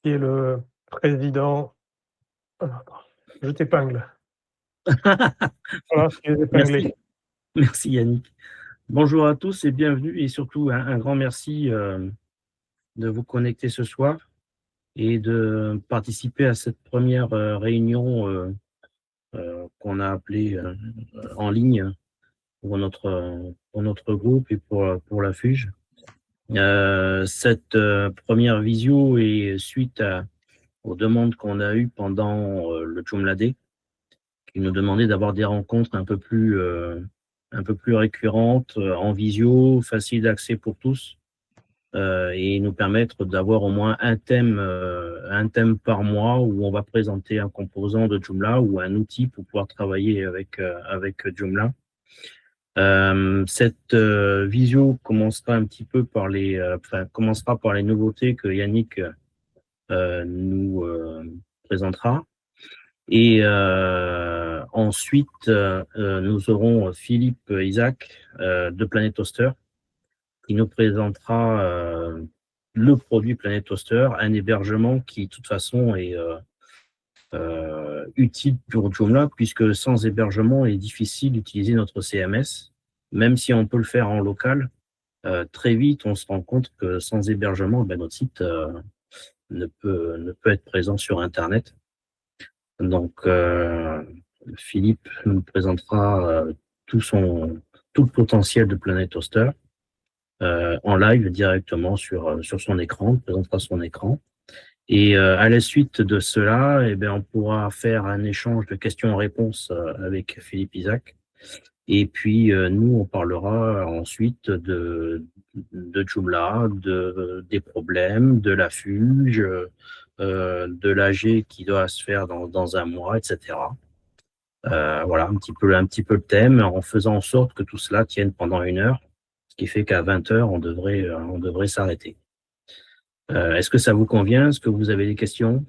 qui est le président. Je t'épingle. Voilà, je t'ai épinglé. Merci Yannick. Bonjour à tous et bienvenue et surtout un grand merci de vous connecter ce soir et de participer à cette première réunion qu'on a appelée en ligne pour notre groupe et pour la FUGE. Cette première visio est suite aux demandes qu'on a eues pendant le Joomla Day, qui nous demandait d'avoir des rencontres un peu plus récurrentes en visio, faciles d'accès pour tous, et nous permettre d'avoir au moins un thème par mois où on va présenter un composant de Joomla ou un outil pour pouvoir travailler avec Joomla. Cette visio commencera un petit peu par commencera par les nouveautés que Yannick nous présentera. Et ensuite, nous aurons Philippe Isaac de Planet Toaster qui nous présentera le produit Planet Toaster, un hébergement qui, de toute façon, est utile pour Joomla, puisque sans hébergement, il est difficile d'utiliser notre CMS. Même si on peut le faire en local, très vite, on se rend compte que sans hébergement, notre site ne peut être présent sur Internet. Donc, Philippe nous présentera tout le potentiel de Planet Toaster en live directement sur son écran, présentera son écran. Et à la suite de cela, on pourra faire un échange de questions-réponses avec Philippe Isaac. Et puis, nous, on parlera ensuite de Joomla, des problèmes, de la FUGE, de l'AG qui doit se faire dans un mois, etc. Voilà, un petit peu le thème, en faisant en sorte que tout cela tienne pendant 1 heure, ce qui fait qu'à 20 heures, on devrait s'arrêter. Est-ce que ça vous convient? Est-ce que vous avez des questions?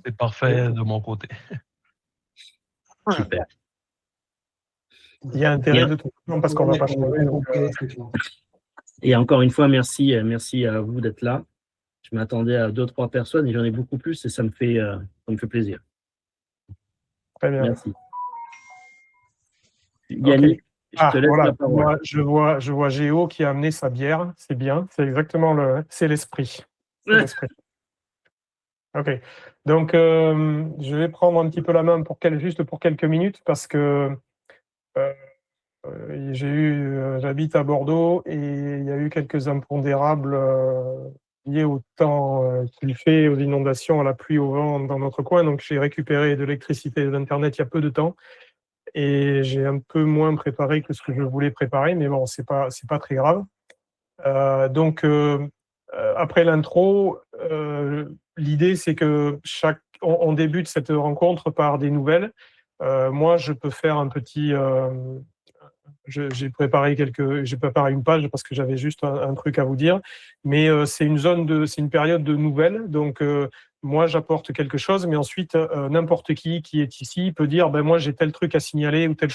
C'est parfait de mon côté. Super. Il y a intérêt de toute façon parce qu'on ne va pas changer. Et encore une fois, merci à vous d'être là. Je m'attendais à 2-3 personnes et j'en ai beaucoup plus et ça me fait plaisir. Très bien. Merci. Yannick, je te laisse la parole. Je vois Géo qui a amené sa bière. C'est bien. C'est exactement l'esprit. Ok. Donc, je vais prendre un petit peu la main juste pour quelques minutes parce que j'habite à Bordeaux et il y a eu quelques impondérables liés au temps qu'il fait, aux inondations, à la pluie, au vent dans notre coin. Donc, j'ai récupéré de l'électricité et de l'Internet il y a peu de temps et j'ai un peu moins préparé que ce que je voulais préparer, mais bon, c'est pas très grave. Donc, après l'intro, l'idée, c'est que on débute cette rencontre par des nouvelles. Moi, je peux faire un petit... j'ai préparé une page parce que j'avais juste un truc à vous dire, mais c'est une période de nouvelles, donc moi j'apporte quelque chose, mais ensuite n'importe qui est ici peut dire moi j'ai tel truc à signaler ou telle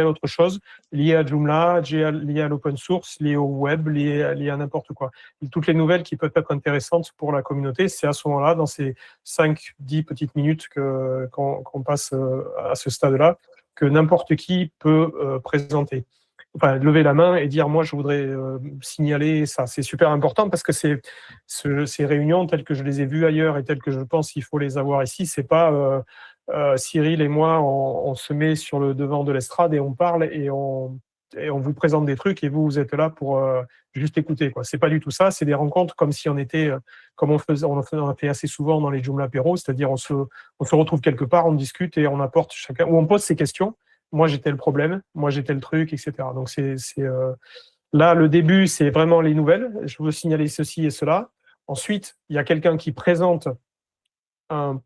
autre chose lié à Joomla, lié à l'open source, lié au web, lié à n'importe quoi. Et toutes les nouvelles qui peuvent être intéressantes pour la communauté, c'est à ce moment-là, dans ces 5-10 petites minutes qu'on passe à ce stade-là, que n'importe qui peut présenter. Enfin, lever la main et dire moi je voudrais signaler ça. C'est super important parce que ces réunions telles que je les ai vues ailleurs et telles que je pense qu'il faut les avoir ici, c'est pas Cyril et moi on se met sur le devant de l'estrade et on parle et on vous présente des trucs et vous êtes là pour juste écouter, quoi. C'est pas du tout ça, c'est des rencontres comme si on était comme on a fait assez souvent dans les Joomla apéros, c'est-à-dire on se retrouve quelque part, on discute et on apporte chacun, ou on pose ses questions. Moi, j'ai tel problème, moi, j'ai tel truc, etc. Donc, là, le début, c'est vraiment les nouvelles. Je veux signaler ceci et cela. Ensuite, il y a quelqu'un qui présente un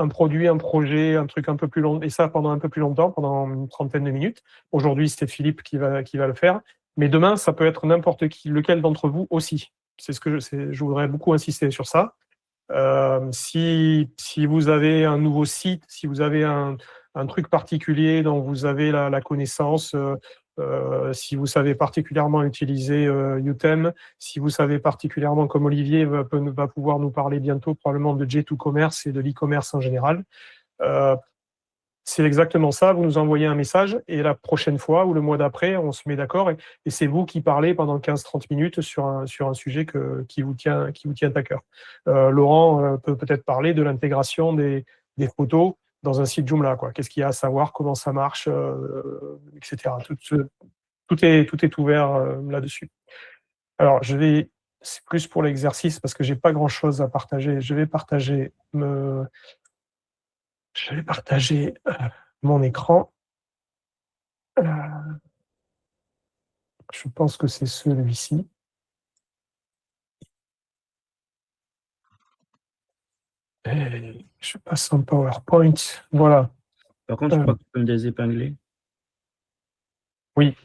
produit, un projet, un truc un peu plus long, et ça pendant un peu plus longtemps, pendant une trentaine de minutes. Aujourd'hui, c'est Philippe qui va le faire. Mais demain, ça peut être n'importe qui, lequel d'entre vous aussi. C'est ce que je voudrais beaucoup insister sur ça. Si vous avez un nouveau site, si vous avez un truc particulier dont vous avez la connaissance, Si vous savez particulièrement utiliser UTEM, si vous savez particulièrement, comme Olivier va pouvoir nous parler bientôt, probablement de J2Commerce et de l'e-commerce en général. C'est exactement ça, vous nous envoyez un message et la prochaine fois ou le mois d'après, on se met d'accord et c'est vous qui parlez pendant 15-30 minutes sur un sujet qui vous tient à cœur. Laurent peut peut-être parler de l'intégration des photos dans un site Joomla, quoi. Qu'est-ce qu'il y a à savoir, comment ça marche, etc. Tout est ouvert là-dessus. Alors, c'est plus pour l'exercice parce que j'ai pas grand-chose à partager. Je vais partager mon écran. Je pense que c'est celui-ci. Et je passe en PowerPoint. Voilà. Par contre, je crois que tu peux me désépingler. Oui.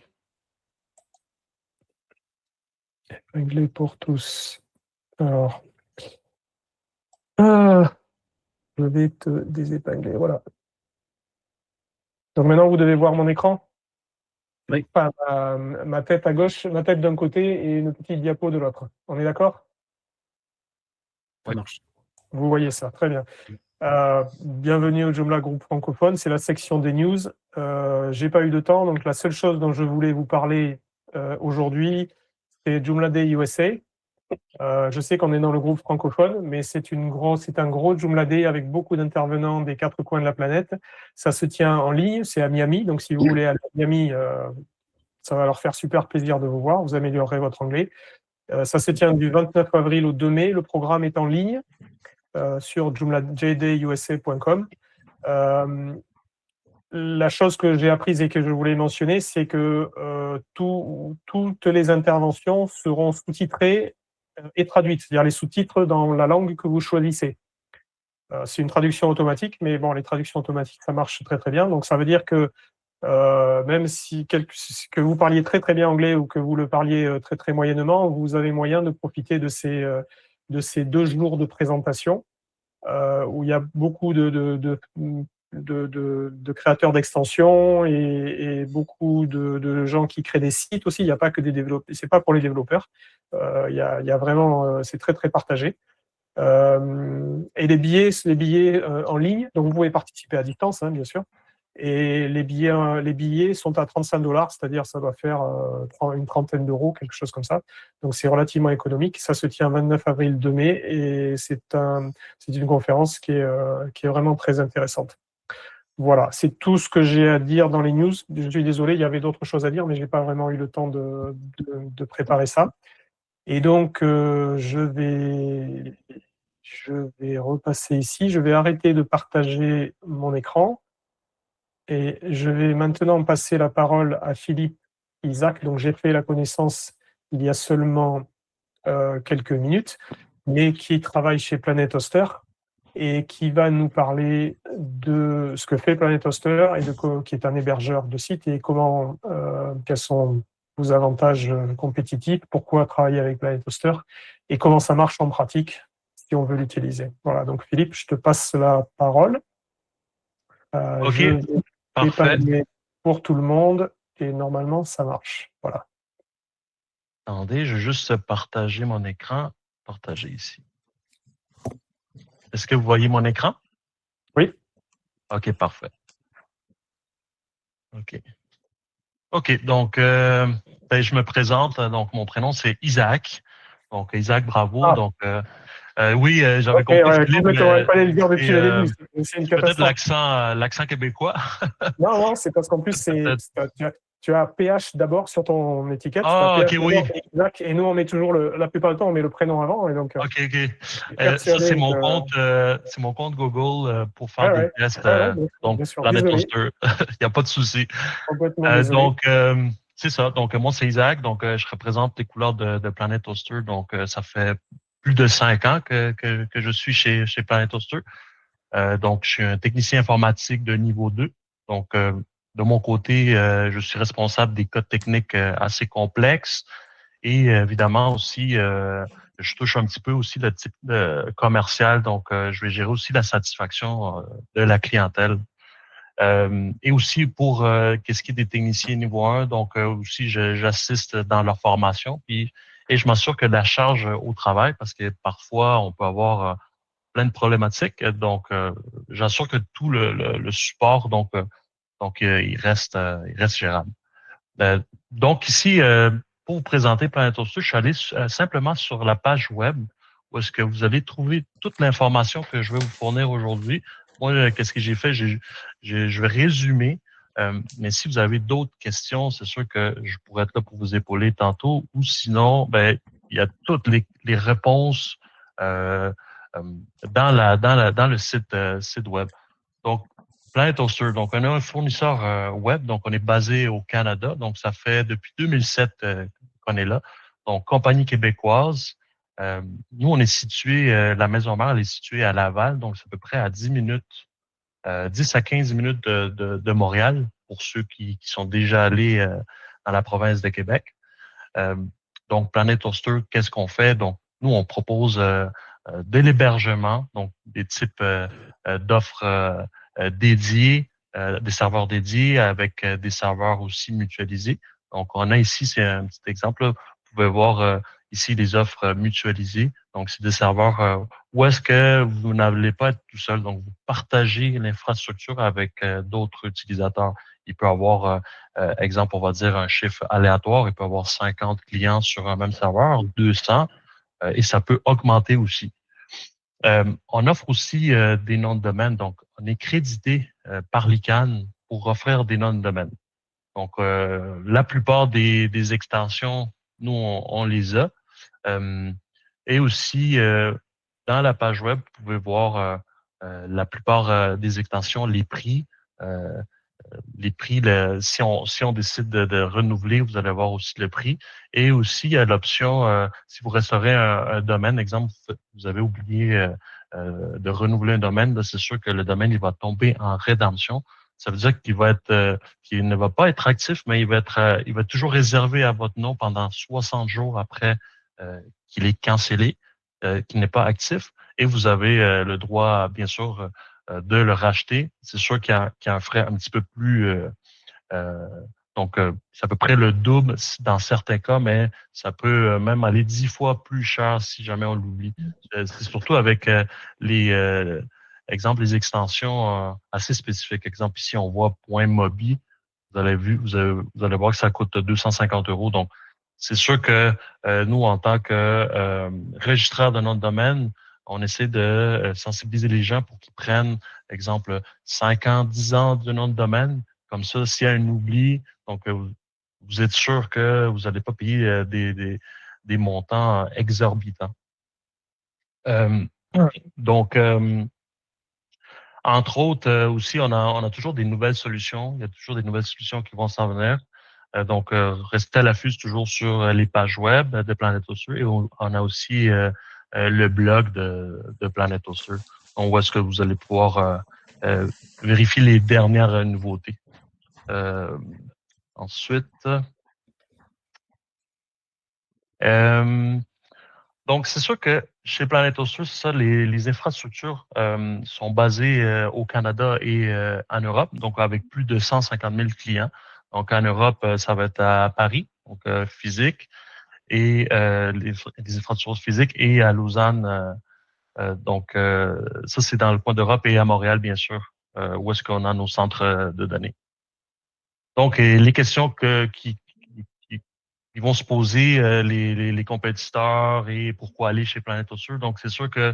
Épingler pour tous. Alors. Je vais te désépingler. Voilà. Donc maintenant, vous devez voir mon écran. Oui. Enfin, ma tête à gauche, ma tête d'un côté et une petite diapo de l'autre. On est d'accord? Ça marche. Vous voyez ça, très bien. Bienvenue au Joomla Groupe francophone, c'est la section des news. J'ai pas eu de temps, donc la seule chose dont je voulais vous parler aujourd'hui, c'est Joomla Day USA. Je sais qu'on est dans le groupe francophone, mais c'est un gros Joomla Day avec beaucoup d'intervenants des 4 coins de la planète. Ça se tient en ligne, c'est à Miami, donc si vous voulez aller à Miami, ça va leur faire super plaisir de vous voir, vous améliorerez votre anglais. Ça se tient du 29 avril au 2 mai, le programme est en ligne sur joomladayusa.com. La chose que j'ai apprise et que je voulais mentionner, c'est que toutes les interventions seront sous-titrées et traduites, c'est-à-dire les sous-titres dans la langue que vous choisissez. C'est une traduction automatique, mais bon, les traductions automatiques, ça marche très très bien. Donc ça veut dire que même si que vous parliez très très bien anglais ou que vous le parliez très très moyennement, vous avez moyen de profiter de ces 2 jours de présentation où il y a beaucoup de créateurs d'extensions et beaucoup de gens qui créent des sites aussi. Il n'y a pas que des développeurs, c'est pas pour les développeurs. Il y a vraiment, c'est très très partagé. Et les billets en ligne, donc vous pouvez participer à distance, hein, bien sûr. Et les billets sont à 35 $, c'est-à-dire ça doit faire une trentaine d'euros, quelque chose comme ça. Donc c'est relativement économique. Ça se tient 29 avril 2 mai et c'est une conférence qui est vraiment très intéressante. Voilà, c'est tout ce que j'ai à dire dans les news. Je suis désolé, il y avait d'autres choses à dire, mais je n'ai pas vraiment eu le temps de préparer ça. Et donc, je vais repasser ici. Je vais arrêter de partager mon écran. Et je vais maintenant passer la parole à Philippe Isaac, dont j'ai fait la connaissance il y a seulement quelques minutes, mais qui travaille chez Planet Hoster et qui va nous parler de ce que fait Planet Hoster et qui est un hébergeur de sites et quels sont vos avantages compétitifs, pourquoi travailler avec Planet Hoster et comment ça marche en pratique si on veut l'utiliser. Voilà, donc Philippe, je te passe la parole. OK, Je vais parfait. épingler pour tout le monde et normalement ça marche. Voilà. Attendez, je vais juste partager mon écran. Partager ici. Est-ce que vous voyez mon écran? Oui. OK, parfait. OK, donc je me présente. Donc, mon prénom, c'est Isaac. Donc, Isaac, bravo. Ah. Donc, oui, j'avais Ok, compris ouais, Philippe, il fallait le dire depuis c'est, le début. C'est une peut-être catastrophe. l'accent québécois. Non, c'est parce qu'en plus, tu as PH d'abord sur ton étiquette. Tu as Ah, OK, PH oui. d'abord et Isaac, et nous, on met toujours la plupart du temps, on met le prénom avant. Et donc, OK. Ça, persuadé c'est mon compte Google pour faire des tests. Donc, bien sûr, Planet désolé, Hoster, il n'y a pas de souci. complètement désolé. Donc, c'est ça. Donc, moi, c'est Isaac. Donc, je représente les couleurs de Planet Hoster. Donc, ça fait plus de 5 ans que je suis chez Planet Hoster. Donc, je suis un technicien informatique de niveau 2. Donc, de mon côté, je suis responsable des codes techniques assez complexes et évidemment aussi, je touche un petit peu aussi le type commercial. Donc, je vais gérer aussi la satisfaction de la clientèle. Et aussi pour qu'est-ce qui est des techniciens niveau 1, donc aussi j'assiste dans leur formation, et je m'assure que la charge au travail, parce que parfois on peut avoir plein de problématiques, donc j'assure que tout le support, il reste gérable. Donc ici, pour vous présenter Planet Hoster, je suis allé simplement sur la page web où est-ce que vous allez trouver toute l'information que je vais vous fournir aujourd'hui. Moi, qu'est-ce que j'ai fait? Je vais résumer, mais si vous avez d'autres questions, c'est sûr que je pourrais être là pour vous épauler tantôt, ou sinon, ben, il y a toutes les réponses euh, euh, dans le site web. Donc, Planet Hoster. Donc, on a un fournisseur web. Donc, on est basé au Canada. Donc, ça fait depuis 2007 qu'on est là. Donc, compagnie québécoise. Nous, on est situé, la maison mère, elle est située à Laval. Donc, c'est à peu près à 10 minutes, 10 à 15 minutes de Montréal pour ceux qui sont déjà allés dans la province de Québec. Euh, donc, Planet Hoster, qu'est-ce qu'on fait? Donc, nous, on propose de l'hébergement, donc des types d'offres dédiées, des serveurs dédiés avec des serveurs aussi mutualisés. Donc, on a ici, c'est un petit exemple, là. Vous pouvez voir ici les offres mutualisées. Donc, c'est des serveurs où est-ce que vous n'allez pas être tout seul. Donc, vous partagez l'infrastructure avec d'autres utilisateurs. Il peut y avoir exemple, on va dire un chiffre aléatoire, il peut y avoir 50 clients sur un même serveur, 200, et ça peut augmenter aussi. On offre aussi des noms de domaine, donc on est crédité par l'ICANN pour offrir des noms de domaine. Donc, la plupart des extensions, nous, on les a. Et aussi, dans la page web, vous pouvez voir la plupart des extensions, les prix. Euh, si on décide de renouveler, vous allez voir aussi le prix. Et aussi, il y a l'option, si vous restaurez un domaine, exemple, vous avez oublié de renouveler un domaine, là, c'est sûr que le domaine, il va tomber en rédemption. Ça veut dire qu'il ne va pas être actif, mais il va toujours réservé à votre nom pendant 60 jours après qu'il est cancellé, qu'il n'est pas actif. Et vous avez le droit, bien sûr, de le racheter. C'est sûr qu'il y a un frais un petit peu plus euh, c'est à peu près le double dans certains cas, mais ça peut même aller 10 fois plus cher si jamais on l'oublie. C'est surtout avec les exemple les extensions assez spécifiques. Exemple, ici, on voit point .mobi. Vous allez voir que ça coûte 250 €. Donc, c'est sûr que nous, en tant que registraire de nom de domaine, on essaie de sensibiliser les gens pour qu'ils prennent, exemple, 5 ans, 10 ans de nom de domaine. Comme ça, s'il y a un oubli, donc vous êtes sûr que vous n'allez pas payer des montants exorbitants. Euh, donc, entre autres, aussi, on a toujours des nouvelles solutions. Il y a toujours des nouvelles solutions qui vont s'en venir. Donc, restez à l'affût toujours sur les pages web de Planet Hoster, et on a aussi le blog de Planet Hoster, où est-ce que vous allez pouvoir vérifier les dernières nouveautés. Ensuite, donc c'est sûr que chez Planet Hoster, c'est ça, les infrastructures sont basées au Canada et en Europe, donc avec plus de 150 000 clients. Donc en Europe, ça va être à Paris, donc physique, et les infrastructures physiques, et à Lausanne. Donc ça, c'est dans le coin d'Europe, et à Montréal, bien sûr, où est-ce qu'on a nos centres de données. Donc, les questions qui ils vont se poser les compétiteurs, et pourquoi aller chez Planet Hoster. Donc, c'est sûr que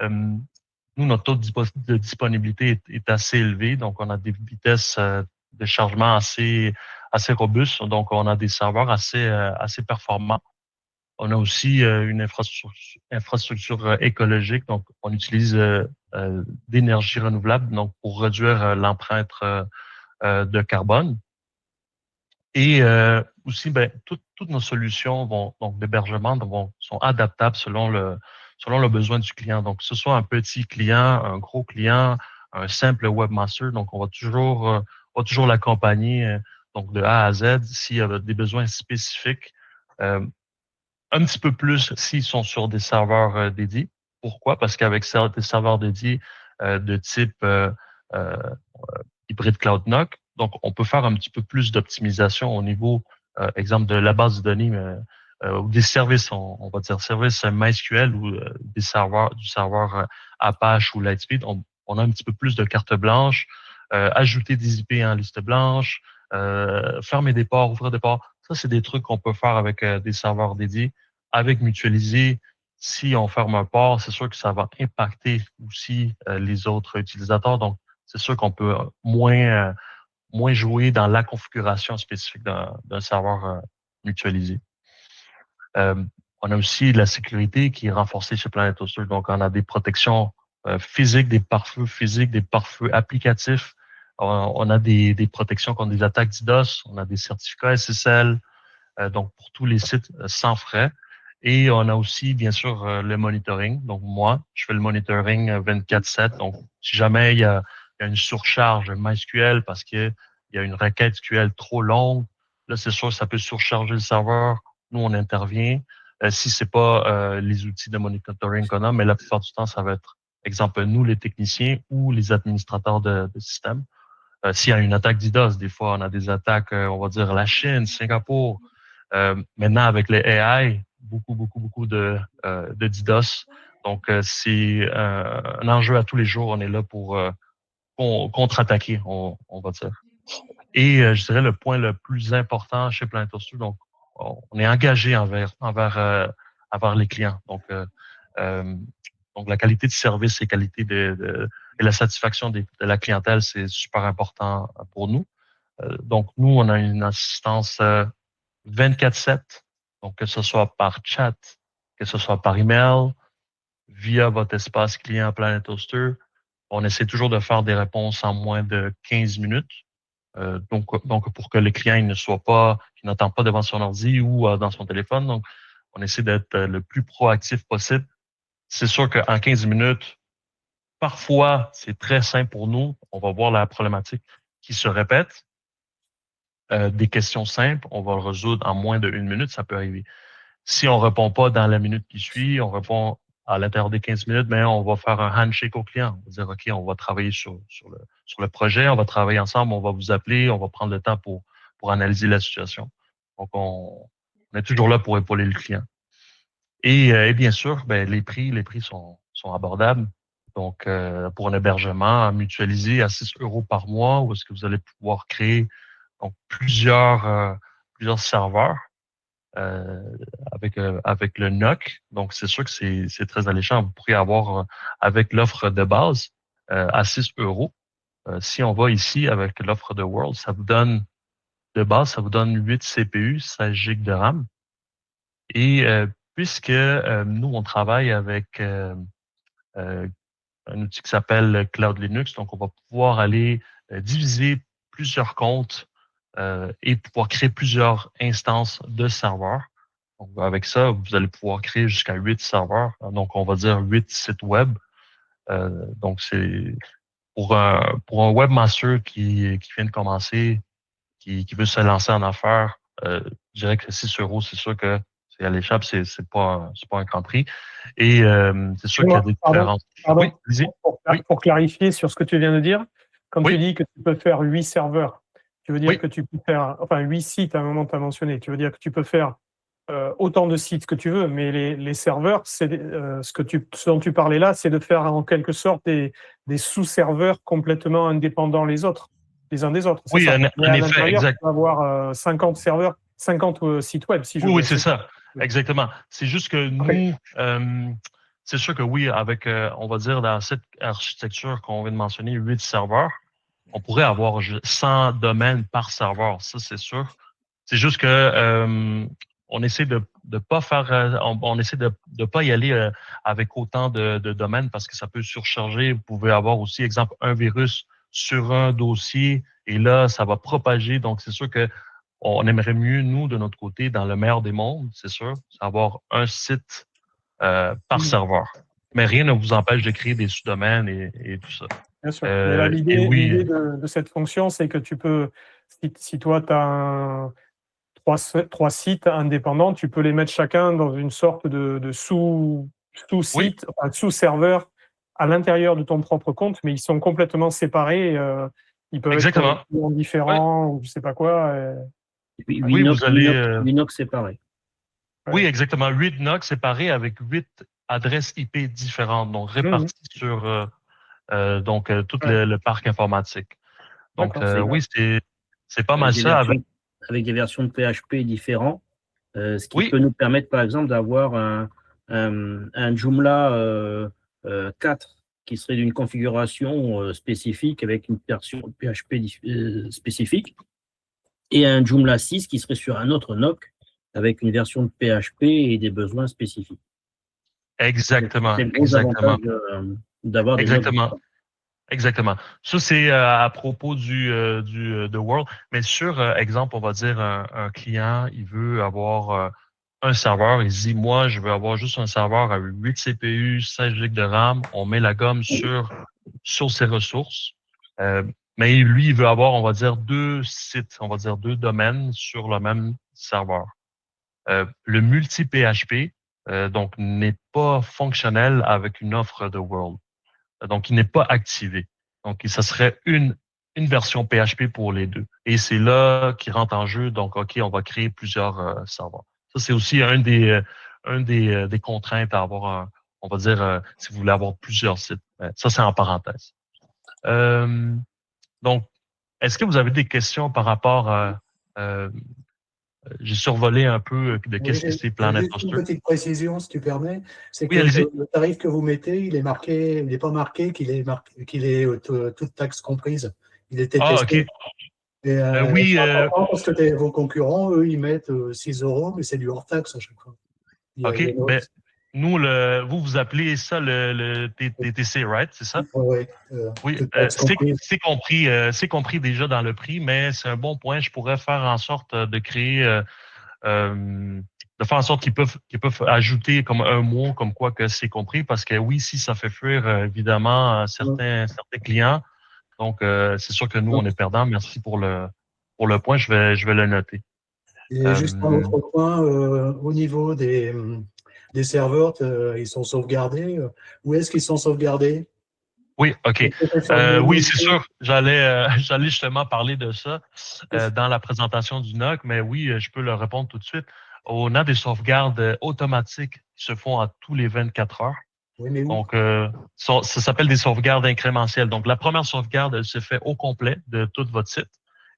nous, notre taux de disponibilité est assez élevé. Donc, on a des vitesses de chargement assez robustes. Donc, on a des serveurs assez performants. On a aussi une infrastructure écologique. Donc, on utilise d'énergie renouvelable, donc pour réduire l'empreinte de carbone. Et aussi, ben, toutes nos solutions donc d'hébergement sont adaptables selon le besoin du client. Donc, que ce soit un petit client, un gros client, un simple webmaster, donc on va toujours l'accompagner donc de A à Z s'il y a des besoins spécifiques. Un petit peu plus s'ils sont sur des serveurs dédiés. Pourquoi? Parce qu'avec des serveurs dédiés de type hybride Cloud NOC. Donc, on peut faire un petit peu plus d'optimisation au niveau, exemple, de la base de données, ou des services, on va dire services MySQL ou du serveur Apache ou Lightspeed. On a un petit peu plus de carte blanche, ajouter des IP en liste blanche, fermer des ports, ouvrir des ports. Ça, c'est des trucs qu'on peut faire avec des serveurs dédiés. Avec Mutualiser, si on ferme un port, c'est sûr que ça va impacter aussi les autres utilisateurs. Donc, c'est sûr qu'on peut moins jouer dans la configuration spécifique d'un serveur mutualisé. On a aussi la sécurité qui est renforcée chez Planet Hoster. Donc, on a des protections physiques, des pare-feux physiques, des pare-feux applicatifs. On a des protections contre des attaques DDoS. On a des certificats SSL. Donc, pour tous les sites sans frais. Et on a aussi, bien sûr, le monitoring. Donc, moi, je fais le monitoring 24/7. Donc, si jamais il y a une surcharge MySQL parce qu'il y a une requête SQL trop longue, là, c'est sûr, ça peut surcharger le serveur. Nous, on intervient. Si c'est pas les outils de monitoring qu'on a, mais la plupart du temps, ça va être, exemple, nous, les techniciens ou les administrateurs de système. S'il y a une attaque DDoS, des fois, on a des attaques, on va dire, la Chine, Singapour. Maintenant, avec les AI, beaucoup de DDoS. Donc, c'est un enjeu à tous les jours. On est là pour contre-attaquer, on va dire. Et je dirais le point le plus important chez Planet Hoster, donc, on est engagé envers les clients. Donc, la qualité de service et et la satisfaction de la clientèle, c'est super important pour nous. Donc, nous, on a une assistance 24/7. Donc, que ce soit par chat, que ce soit par email, via votre espace client Planet Hoster, on essaie toujours de faire des réponses en moins de 15 minutes. Donc, pour que le client il n'attend pas devant son ordi ou dans son téléphone. Donc, on essaie d'être le plus proactif possible. C'est sûr qu'en 15 minutes, parfois, c'est très simple pour nous. On va voir la problématique qui se répète. Des questions simples, on va le résoudre en moins de 1 minute, ça peut arriver. Si on répond pas dans la minute qui suit, on répond à l'intérieur des 15 minutes, mais on va faire un handshake au client. On va dire, OK, on va travailler sur le projet, on va travailler ensemble, on va vous appeler, on va prendre le temps pour analyser la situation. Donc, on est toujours là pour épauler le client. Et bien sûr, ben, les prix sont abordables. Donc, pour un hébergement mutualisé à 6 € par mois, où est-ce que vous allez pouvoir créer donc plusieurs serveurs avec le NOC. Donc, c'est sûr que c'est très alléchant. Vous pourriez avoir avec l'offre de base à 6 €. Si on va ici avec l'offre de World, ça vous donne 8 CPU, 16 GB de RAM. Et puisque nous, on travaille avec un outil qui s'appelle Cloud Linux, donc on va pouvoir aller diviser plusieurs comptes et pouvoir créer plusieurs instances de serveurs. Donc, avec ça, vous allez pouvoir créer jusqu'à 8 serveurs. Donc, on va dire 8 sites web. Donc, c'est pour un webmaster qui vient de commencer, qui veut se lancer en affaires, je dirais que 6 €, c'est sûr que c'est à l'échappe, c'est pas un grand prix. Et c'est sûr qu'il y a des différences. Pardon, oui, pour clarifier sur ce que tu viens de dire, quand oui. tu dis que tu peux faire 8 serveurs, tu veux dire Oui. que tu peux faire, enfin 8 sites à un moment tu as mentionné, tu veux dire que tu peux faire autant de sites que tu veux, mais les serveurs, c'est ce dont tu parlais là, c'est de faire en quelque sorte des sous-serveurs complètement indépendants les uns des autres. Oui, ça. en effet, exact. Tu peux avoir 50 serveurs, 50 sites web, si je veux. Oui, c'est ça. Exactement. C'est juste que nous, c'est sûr que oui, avec, on va dire, dans cette architecture qu'on vient de mentionner, 8 serveurs, on pourrait avoir 100 domaines par serveur. Ça, c'est sûr. C'est juste que on essaie de pas faire, on essaie de pas y aller avec autant de domaines parce que ça peut surcharger. Vous pouvez avoir aussi, exemple, un virus sur un dossier et là, ça va propager. Donc, c'est sûr que on aimerait mieux, nous, de notre côté, dans le meilleur des mondes, c'est sûr, avoir un site par serveur. Mais rien ne vous empêche de créer des sous-domaines et tout ça. Bien sûr. Mais l'idée de cette fonction, c'est que tu peux, si toi, tu as trois sites indépendants, tu peux les mettre chacun dans une sorte de sous-site, sous-serveur à l'intérieur de ton propre compte, mais ils sont complètement séparés. Ils peuvent Exactement. être clients différents ou je sais pas quoi. Oui, vous allez, 8 NOC séparés. oui, Ouais. exactement. 8 NOC séparés avec 8 adresses IP différentes, donc réparties sur tout Ouais. le parc informatique. Donc, D'accord, c'est oui, c'est pas Avec mal des ça. avec des versions de PHP différentes, ce qui Oui, peut nous permettre, par exemple, d'avoir un Joomla 4 qui serait d'une configuration spécifique avec une version PHP spécifique, et un Joomla 6 qui serait sur un autre NOC avec une version de PHP et des besoins spécifiques. exactement, C'est le gros exactement, avantage d'avoir des NOC exactement. différents. Exactement. Ça, c'est à propos de World. Mais sur exemple, on va dire un client, il veut avoir un serveur. Il dit, moi, je veux avoir juste un serveur avec 8 CPU, 16 GB de RAM. On met la gomme sur ses ressources. Euh, mais lui, il veut avoir, on va dire, 2 sites, on va dire 2 domaines sur le même serveur. Le multi-PHP, donc, n'est pas fonctionnel avec une offre de World. Donc, il n'est pas activé. Donc, ça serait une version PHP pour les deux. Et c'est là qui rentre en jeu. Donc, OK, on va créer plusieurs serveurs. Ça, c'est aussi des contraintes à avoir, on va dire, si vous voulez avoir plusieurs sites. Ça, c'est en parenthèse. Euh, donc, est-ce que vous avez des questions par rapport à... j'ai survolé un peu de Oui, qu'est-ce que c'est j'ai Planet juste une Hoster. petite précision, si tu permets. C'est Oui, que allez-y. le tarif que vous mettez, il est marqué, il n'est pas marqué qu'il est toute taxe comprise. Il était Ah, OK. testé. Et Oui, c'est important parce que vos concurrents, eux, ils mettent 6 euros, mais c'est du hors taxe à chaque fois. Il y a OK. une Ben, hausse. nous, vous appelez ça le TTC, right? C'est ça? Ouais, Oui, toute taxe comprise. c'est compris déjà dans le prix, mais c'est un bon point. Je pourrais faire en sorte de créer, de faire en sorte qu'ils peuvent ajouter comme un mot comme quoi que c'est compris, parce que oui, si ça fait fuir évidemment certains clients, donc c'est sûr que nous on est perdants. Merci pour le point. Je vais le noter. Et juste un Euh, autre point, au niveau des serveurs, ils sont sauvegardés. Où est-ce qu'ils sont sauvegardés? Oui, OK. Est-ce que c'est sur le même Oui, c'est réseau? sûr. J'allais justement parler de ça dans la présentation du NOC, mais oui, je peux le répondre tout de suite. On a des sauvegardes automatiques qui se font à tous les 24 heures. Oui, mais où? Donc, ça s'appelle des sauvegardes incrémentielles. Donc, la première sauvegarde, elle se fait au complet de tout votre site.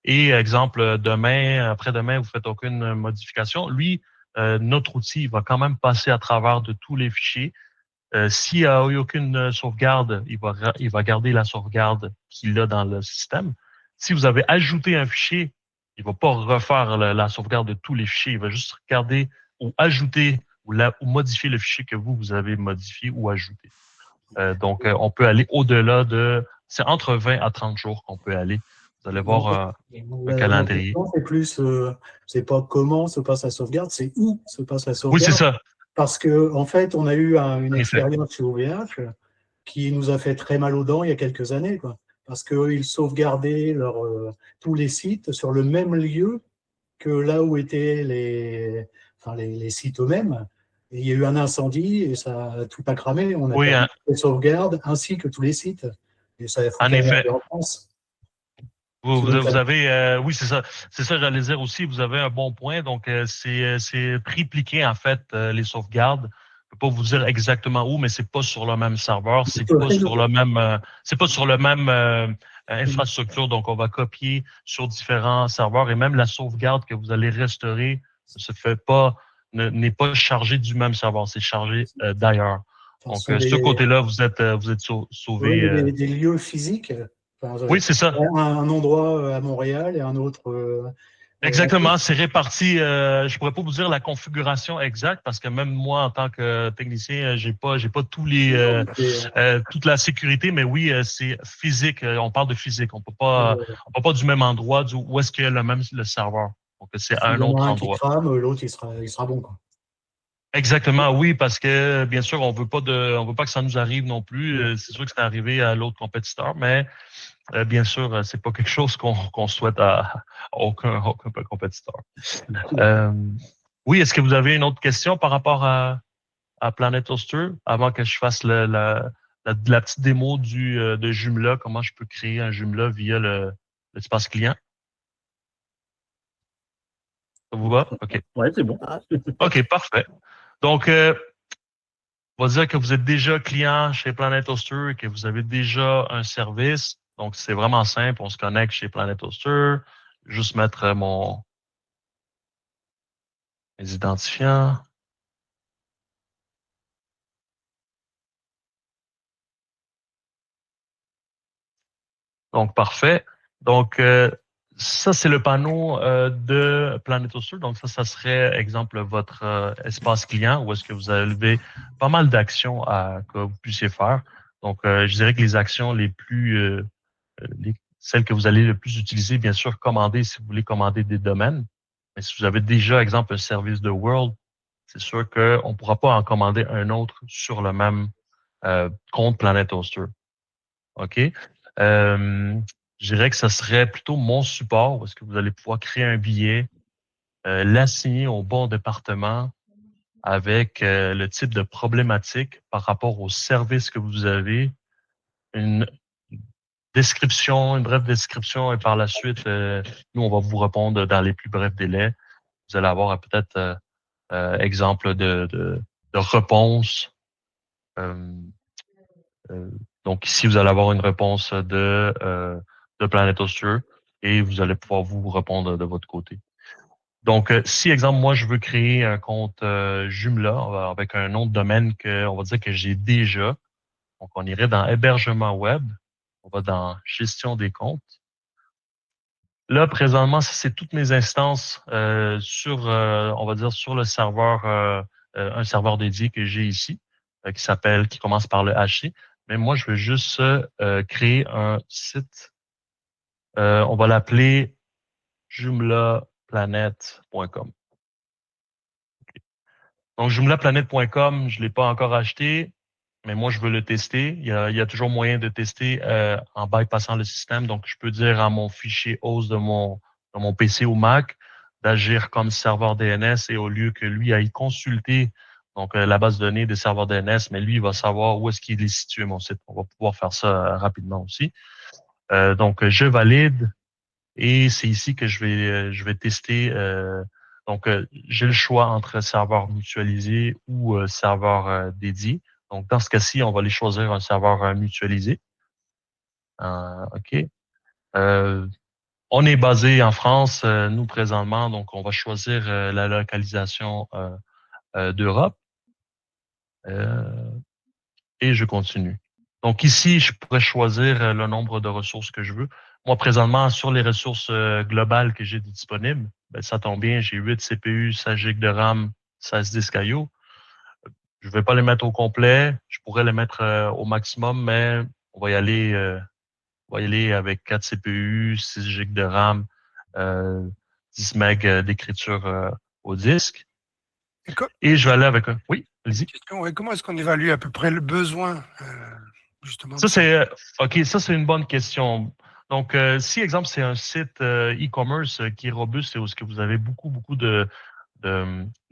Et exemple, demain, après-demain, vous faites aucune modification. Lui, notre outil, il va quand même passer à travers de tous les fichiers. S'il n'y a eu aucune sauvegarde, il va garder la sauvegarde qu'il a dans le système. Si vous avez ajouté un fichier, il ne va pas refaire la sauvegarde de tous les fichiers. Il va juste regarder ou ajouter ou modifier le fichier que vous avez modifié ou ajouté. Donc, on peut aller au-delà c'est entre 20 à 30 jours qu'on peut aller. Vous allez voir un Ma calendrier. question, c'est plus, c'est pas comment se passe la sauvegarde, c'est où se passe la Oui, c'est sauvegarde. ça. Parce que, en fait, on a eu une En effet. expérience chez OVH qui nous a fait très mal aux dents il y a quelques années, quoi. Parce qu'ils sauvegardaient tous les sites sur le même lieu que là où étaient les sites eux-mêmes. Et il y a eu un incendie et ça a tout a cramé. On a Oui, perdu les sauvegardes ainsi que tous les sites. Et ça a en foutu la effet. merde en France. Vous avez, oui, c'est ça, j'allais dire aussi. Vous avez un bon point. Donc, c'est tripliqué en fait les sauvegardes. Je peux pas vous dire exactement où, mais c'est pas sur le même serveur, c'est pas sur le même infrastructure. Donc, on va copier sur différents serveurs et même la sauvegarde que vous allez restaurer n'est pas chargée du même serveur, c'est chargé d'ailleurs. Enfin, ce Donc, sont ce côté-là, vous êtes ouais, il sauvé. y a des lieux physiques. Enfin, Oui, c'est ça. un endroit à Montréal et un autre ailleurs. Exactement, c'est réparti. Je pourrais pas vous dire la configuration exacte parce que même moi, en tant que technicien, j'ai pas toute la sécurité, mais oui, c'est physique. On parle de physique. On parle pas du même endroit où est-ce qu'il y a le serveur. Donc c'est S'il un y en a autre un qui endroit. crame, l'autre il sera bon, quoi. Exactement, oui, parce que bien sûr, on veut pas que ça nous arrive non plus. C'est sûr que c'est arrivé à l'autre compétiteur, mais bien sûr, c'est pas quelque chose qu'on souhaite à aucun compétiteur. Euh, oui, est-ce que vous avez une autre question par rapport à Planet Hoster avant que je fasse la petite démo de Joomla, comment je peux créer un Joomla via l'espace client? Ça vous va? OK. Ouais, c'est bon. OK, parfait. Donc, on va dire que vous êtes déjà client chez Planet Hoster et que vous avez déjà un service. Donc, c'est vraiment simple. On se connecte chez Planet Hoster. Juste mettre mes identifiants. Donc, parfait. Donc, ça, c'est le panneau de Planet Hoster. Donc, ça serait, exemple, votre espace client où est-ce que vous avez pas mal d'actions que vous puissiez faire. Donc, je dirais que les actions les plus, celles que vous allez le plus utiliser, bien sûr, commander si vous voulez commander des domaines. Mais si vous avez déjà, exemple, un service de World, c'est sûr qu'on ne pourra pas en commander un autre sur le même compte Planet Hoster. OK? Je dirais que ce serait plutôt mon support, parce que vous allez pouvoir créer un billet, l'assigner au bon département avec le type de problématique par rapport au service que vous avez, une description, une brève description, et par la suite, nous, on va vous répondre dans les plus brefs délais. Vous allez avoir peut-être exemple de réponse. Euh, donc ici, vous allez avoir une réponse de Planet Hoster et vous allez pouvoir vous répondre de votre côté. Donc, si, exemple, moi, je veux créer un compte Joomla avec un nom de domaine on va dire que j'ai déjà, donc on irait dans hébergement web, on va dans gestion des comptes. Là, présentement, ça, c'est toutes mes instances on va dire, sur le serveur, un serveur dédié que j'ai ici, qui commence par le HC. Mais moi, je veux juste créer un site. On va l'appeler joomlaplanet.com. Donc, joomlaplanet.com, je l'ai pas encore acheté, mais moi, je veux le tester. Il y a toujours moyen de tester en bypassant le système. Donc, je peux dire à mon fichier host de mon PC ou Mac d'agir comme serveur DNS et au lieu que lui aille consulter donc la base de données des serveurs DNS, mais lui, il va savoir où est-ce qu'il est situé, mon site. On va pouvoir faire ça rapidement aussi. Donc, je valide et c'est ici que je vais tester. Donc, j'ai le choix entre serveur mutualisé ou serveur dédié. Donc, dans ce cas-ci, on va aller choisir un serveur mutualisé. OK. On est basé en France, nous, présentement. Donc, on va choisir la localisation d'Europe. Et je continue. Donc, ici, je pourrais choisir le nombre de ressources que je veux. Moi, présentement, sur les ressources globales que j'ai disponibles, ben, ça tombe bien, j'ai 8 CPU, 16 GB de RAM, 16 disques IO. Je vais pas les mettre au complet. Je pourrais les mettre au maximum, mais on va y aller, avec 4 CPU, 6 GB de RAM, 10 MB d'écriture au disque. Et je vais aller avec un... Oui, allez-y. Comment est-ce qu'on évalue à peu près le besoin, justement? Ça, c'est une bonne question. Donc, si, exemple, c'est un site e-commerce qui est robuste et où que vous avez beaucoup de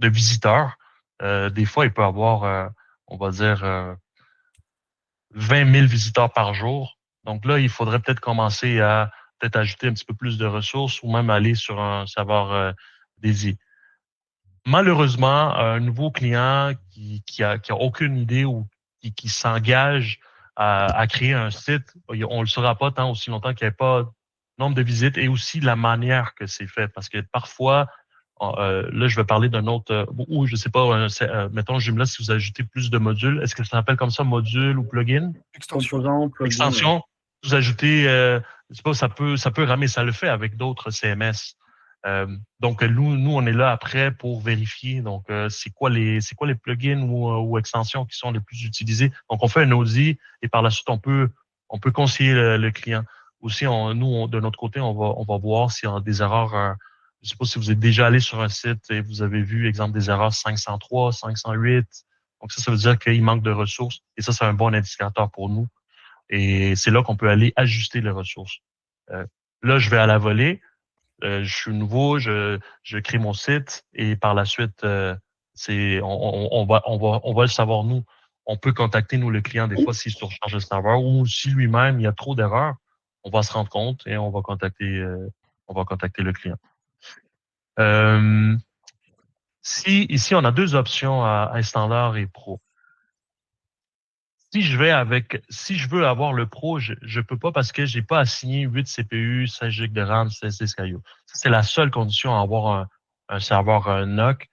visiteurs, des fois, il peut avoir, on va dire, 20 000 visiteurs par jour. Donc là, il faudrait peut-être commencer à peut-être ajouter un petit peu plus de ressources ou même aller sur un serveur dédié. Malheureusement, un nouveau client qui a aucune idée ou qui s'engage à créer un site, on le saura pas tant aussi longtemps qu'il n'y a pas nombre de visites et aussi la manière que c'est fait. Parce que parfois, là, je vais parler d'un autre, ou je sais pas, mettons Joomla, si vous ajoutez plus de modules, est-ce que ça s'appelle comme ça, module ou plugin? Composant, plugin. Extension. Vous ajoutez, je sais pas, ça peut ramer, ça le fait avec d'autres CMS. Donc, nous, on est là après pour vérifier. Donc, c'est quoi les plugins ou extensions qui sont les plus utilisés. Donc, on fait un audit et par la suite, on peut conseiller le client. Aussi, de notre côté, on va voir s'il y a des erreurs. Je sais pas si vous êtes déjà allé sur un site et vous avez vu, exemple, des erreurs 503, 508. Donc, ça veut dire qu'il manque de ressources. Et ça, c'est un bon indicateur pour nous. Et c'est là qu'on peut aller ajuster les ressources. Là, je vais à la volée. Je suis nouveau, je crée mon site et par la suite, on va le savoir nous. On peut contacter nous le client des fois s'il surcharge le serveur ou si lui-même il y a trop d'erreurs. on va se rendre compte et on va contacter le client. Ici, on a deux options à standard et pro. Si je veux avoir le pro, je peux pas parce que j'ai pas assigné 8 CPU, 16 GB de RAM, 16 disques IO. C'est la seule condition à avoir un serveur NOC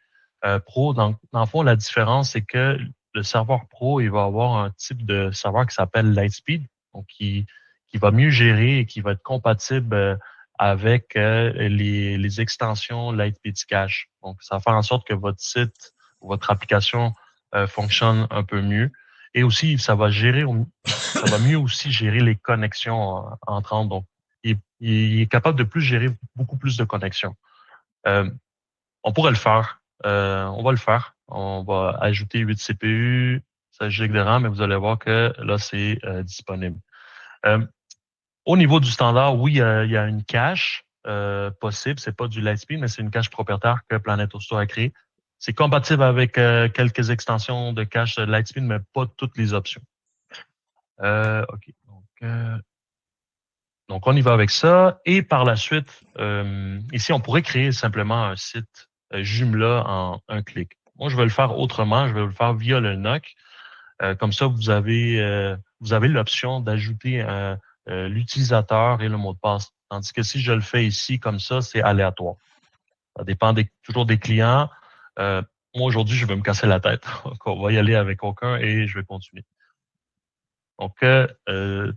pro. Dans le fond, la différence, c'est que le serveur pro, il va avoir un type de serveur qui s'appelle Lightspeed, donc qui va mieux gérer et qui va être compatible avec les extensions Lightspeed Cache. Donc, ça va faire en sorte que votre site ou votre application fonctionne un peu mieux. Et aussi, ça va mieux aussi gérer les connexions entrantes. Donc, il est capable de gérer beaucoup plus de connexions. On pourrait le faire. On va le faire. On va ajouter 8 CPU, 16 GB de RAM, et vous allez voir que là, c'est disponible. Au niveau du standard, oui, il y a une cache possible. C'est pas du Lightspeed, mais c'est une cache propriétaire que Planet Hoster a créée. C'est compatible avec quelques extensions de cache Lightspeed, mais pas toutes les options. OK. Donc, on y va avec ça. Et par la suite, ici, on pourrait créer simplement un site Joomla en un clic. Moi, je vais le faire autrement. Je vais le faire via le NOC. Comme ça, vous avez l'option d'ajouter l'utilisateur et le mot de passe. Tandis que si je le fais ici, comme ça, c'est aléatoire. Ça dépend toujours des clients. Moi, aujourd'hui, je vais me casser la tête. Donc, on va y aller avec aucun et je vais continuer. Donc,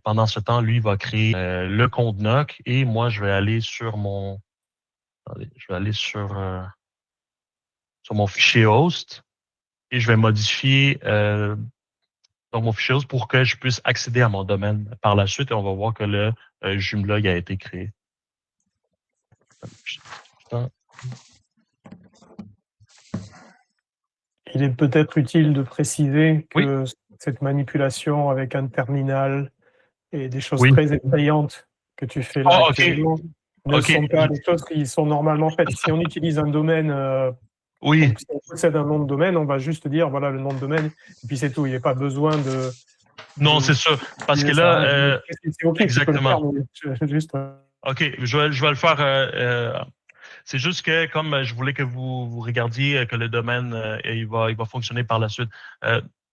pendant ce temps, lui va créer le compte NOC et moi, je vais aller sur mon fichier host et je vais modifier mon fichier host pour que je puisse accéder à mon domaine par la suite et on va voir que le Joomla il a été créé. Il est peut-être utile de préciser que Oui. cette manipulation avec un terminal et des choses Oui. très effrayantes que tu fais là actuellement ne OK. sont pas des choses qui sont normalement faites. Si on utilise un domaine, Oui. donc si on possède un nom de domaine, on va juste dire voilà le nom de domaine et puis c'est tout. Il n'y a pas besoin de. Non, c'est ça. Parce que là, c'est OK, exactement. Tu peux le faire, mais juste. OK, je vais le faire. C'est juste que comme je voulais que vous regardiez que le domaine il va fonctionner par la suite.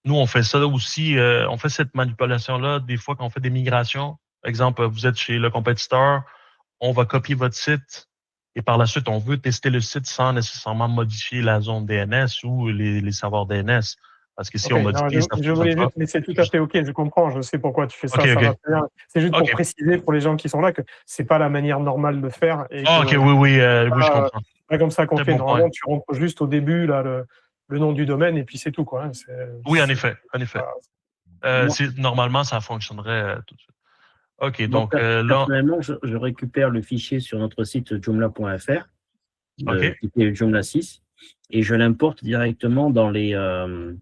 Nous, on fait ça aussi. On fait cette manipulation-là des fois quand on fait des migrations. Par exemple, vous êtes chez le compétiteur, on va copier votre site et par la suite, on veut tester le site sans nécessairement modifier la zone DNS ou les serveurs DNS. Parce que si on modifie, ça je voulais fonctionne juste, mais c'est tout à fait OK, je comprends, je sais pourquoi tu fais ça, ça va très bien. C'est juste pour préciser pour les gens qui sont là que c'est pas la manière normale de faire. Et OK, oui, je comprends. Pas comme ça qu'on fait. Bon Normalement, point. tu rentres juste au début là, le nom du domaine et puis c'est tout, quoi. Oui, en effet. Normalement, ça fonctionnerait tout de suite. OK, donc là. Personnellement, je récupère le fichier sur notre site joomla.fr, de Joomla 6, et je l'importe directement dans le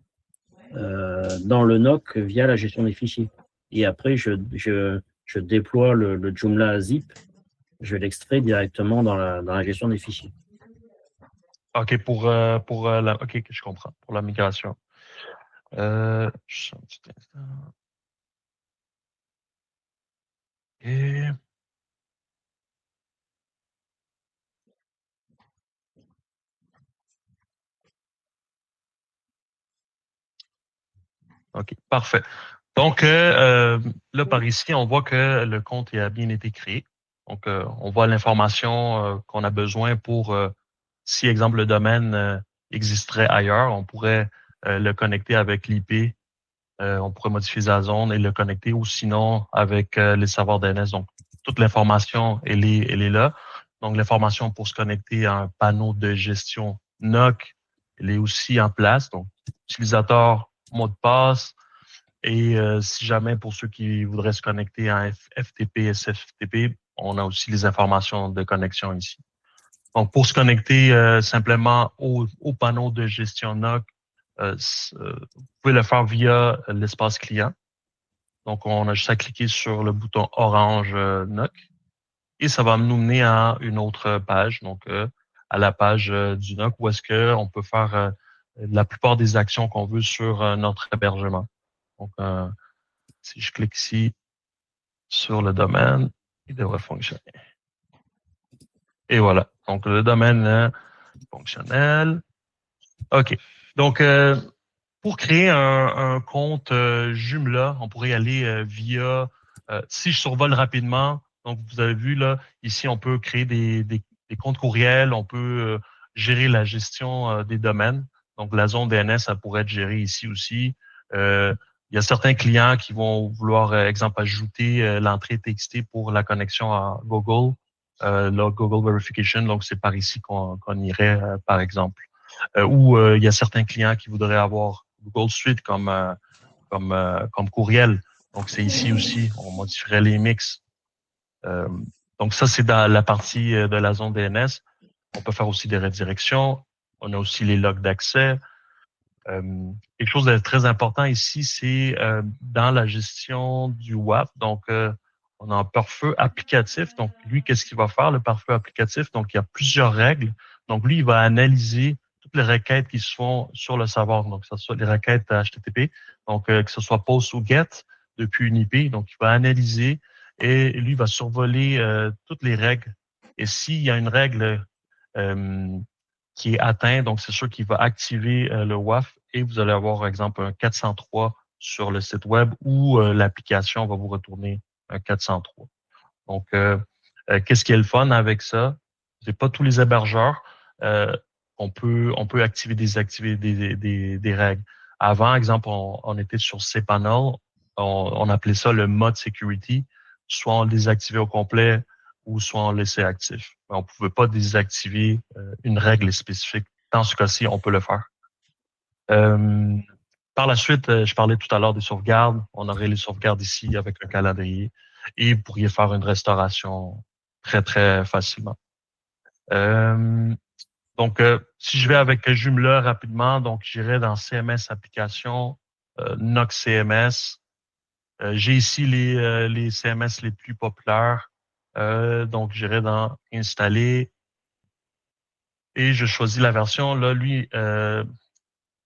NOC via la gestion des fichiers. Et après, je déploie le Joomla zip, je l'extrais directement dans la gestion des fichiers. OK, OK, je comprends. Pour la migration. Juste un petit instant. Et... OK, parfait. Donc, là, par ici, on voit que le compte a bien été créé. Donc, on voit l'information qu'on a besoin pour, si, exemple, le domaine existerait ailleurs, on pourrait le connecter avec l'IP, on pourrait modifier la zone et le connecter, ou sinon avec les serveurs DNS. Donc, toute l'information, elle est là. Donc, l'information pour se connecter à un panneau de gestion NOC, elle est aussi en place. Donc, utilisateur, mot de passe, et si jamais pour ceux qui voudraient se connecter à un FTP, SFTP, on a aussi les informations de connexion ici. Donc, pour se connecter simplement au panneau de gestion NOC, vous pouvez le faire via l'espace client. Donc, on a juste à cliquer sur le bouton orange NOC et ça va nous mener à une autre page, donc à la page du NOC où est-ce qu'on peut faire la plupart des actions qu'on veut sur notre hébergement. Donc, si je clique ici sur le domaine, Il devrait fonctionner. Et voilà. Donc, le domaine fonctionnel. OK. Donc, pour créer un compte Joomla, on pourrait y aller via, si je survole rapidement, donc vous avez vu là, ici, on peut créer des comptes courriels, on peut gérer la gestion des domaines. Donc, la zone DNS, ça pourrait être géré ici aussi. Il y a certains clients qui vont vouloir, exemple, ajouter l'entrée TXT pour la connexion à Google, la Google Verification. Donc, c'est par ici qu'on irait, par exemple. Ou il y a certains clients qui voudraient avoir Google Suite comme courriel. Donc, c'est ici aussi, on modifierait les mix. Donc, ça, c'est dans la partie de la zone DNS. On peut faire aussi des redirections. On a aussi les logs d'accès. Quelque chose de très important ici, c'est dans la gestion du WAF. Donc, on a un pare-feu applicatif. Donc, lui, qu'est-ce qu'il va faire, le pare-feu applicatif? Donc, il y a plusieurs règles. Donc, lui, il va analyser toutes les requêtes qui se font sur le serveur. Donc, que ce soit les requêtes HTTP, donc que ce soit POST ou GET depuis une IP. Donc, il va analyser et lui va survoler toutes les règles. Et s'il y a une règle qui est atteinte, donc c'est sûr qu'il va activer le WAF et vous allez avoir, par exemple, un 403 sur le site web ou l'application va vous retourner un 403. Donc, qu'est-ce qui est le fun avec ça? C'est pas tous les hébergeurs. On peut activer, désactiver des règles. Avant, exemple, on était sur cPanel, on appelait ça le mode security. Soit on le désactivait au complet ou soit on le laissait actif. Mais on pouvait pas désactiver une règle spécifique. Dans ce cas-ci, on peut le faire. Par la suite, je parlais tout à l'heure des sauvegardes. On aurait les sauvegardes ici avec un calendrier et vous pourriez faire une restauration très, très facilement. Donc, si je vais avec Joomla rapidement, donc j'irai dans CMS application, Nox CMS. J'ai ici les CMS les plus populaires. Donc, j'irai dans installer et je choisis la version. Là, lui, je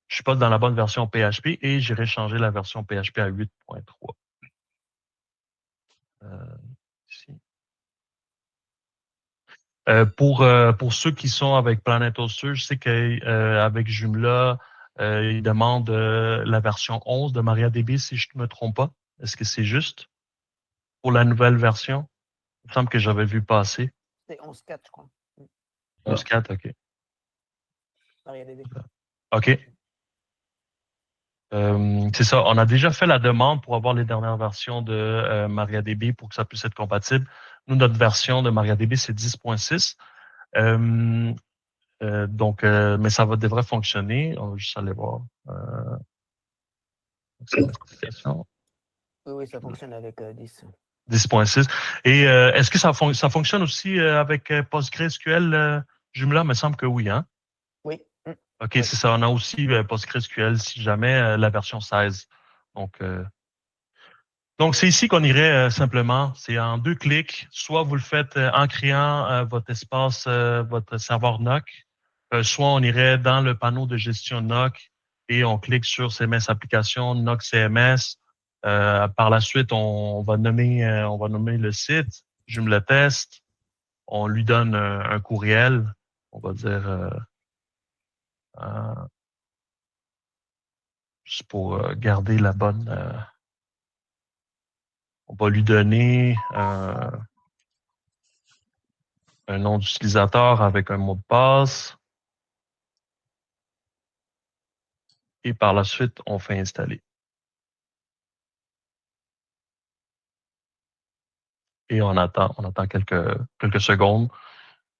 suis pas dans la bonne version PHP et j'irai changer la version PHP à 8.3. Ici. Pour ceux qui sont avec Planet Hoster, je sais qu'avec Joomla, ils demandent la version 11 de MariaDB, si je ne me trompe pas. Est-ce que c'est juste pour la nouvelle version? Il me semble que j'avais vu passer. C'est 11.4, je crois. 11.4, OK. MariaDB. OK. C'est ça. On a déjà fait la demande pour avoir les dernières versions de MariaDB pour que ça puisse être compatible. Nous, notre version de MariaDB, c'est 10.6. Donc, mais ça devrait fonctionner. On va juste aller voir. Oui, ça fonctionne avec 10. 10.6. Et est-ce que ça fonctionne aussi avec PostgreSQL Joomla? Il me semble que oui, hein? Oui. OK, Oui. c'est ça. On a aussi PostgreSQL si jamais la version 16. Donc, c'est ici qu'on irait simplement. C'est en 2 clics. Soit vous le faites en créant votre espace, votre serveur NOC, soit on irait dans le panneau de gestion NOC et on clique sur CMS application, NOC CMS. Par la suite, on va nommer le site, Joomla test. On lui donne un courriel. On va dire juste pour garder la bonne. On va lui donner un nom d'utilisateur avec un mot de passe. Et par la suite, on fait installer. Et on attend quelques secondes.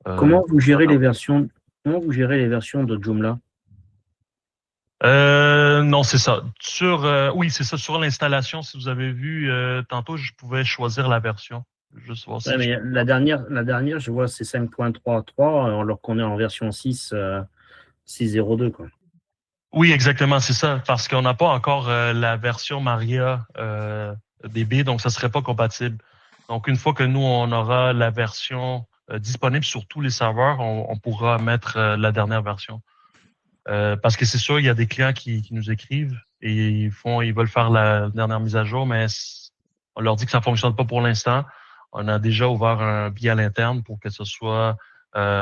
Comment vous gérez les versions de Joomla? Non, c'est ça. Oui, c'est ça. Sur l'installation, si vous avez vu tantôt, je pouvais choisir la version. Juste voir si Ouais, mais la dernière, je vois c'est 5.3.3 alors qu'on est en version 6.02 quoi. Oui, exactement, c'est ça. Parce qu'on n'a pas encore la version Maria DB, donc ça serait pas compatible. Donc, une fois que nous, on aura la version disponible sur tous les serveurs, on pourra mettre la dernière version. Parce que c'est sûr, il y a des clients qui nous écrivent et ils veulent faire la dernière mise à jour, mais on leur dit que ça fonctionne pas pour l'instant. on a déjà ouvert un billet à l'interne pour que ce soit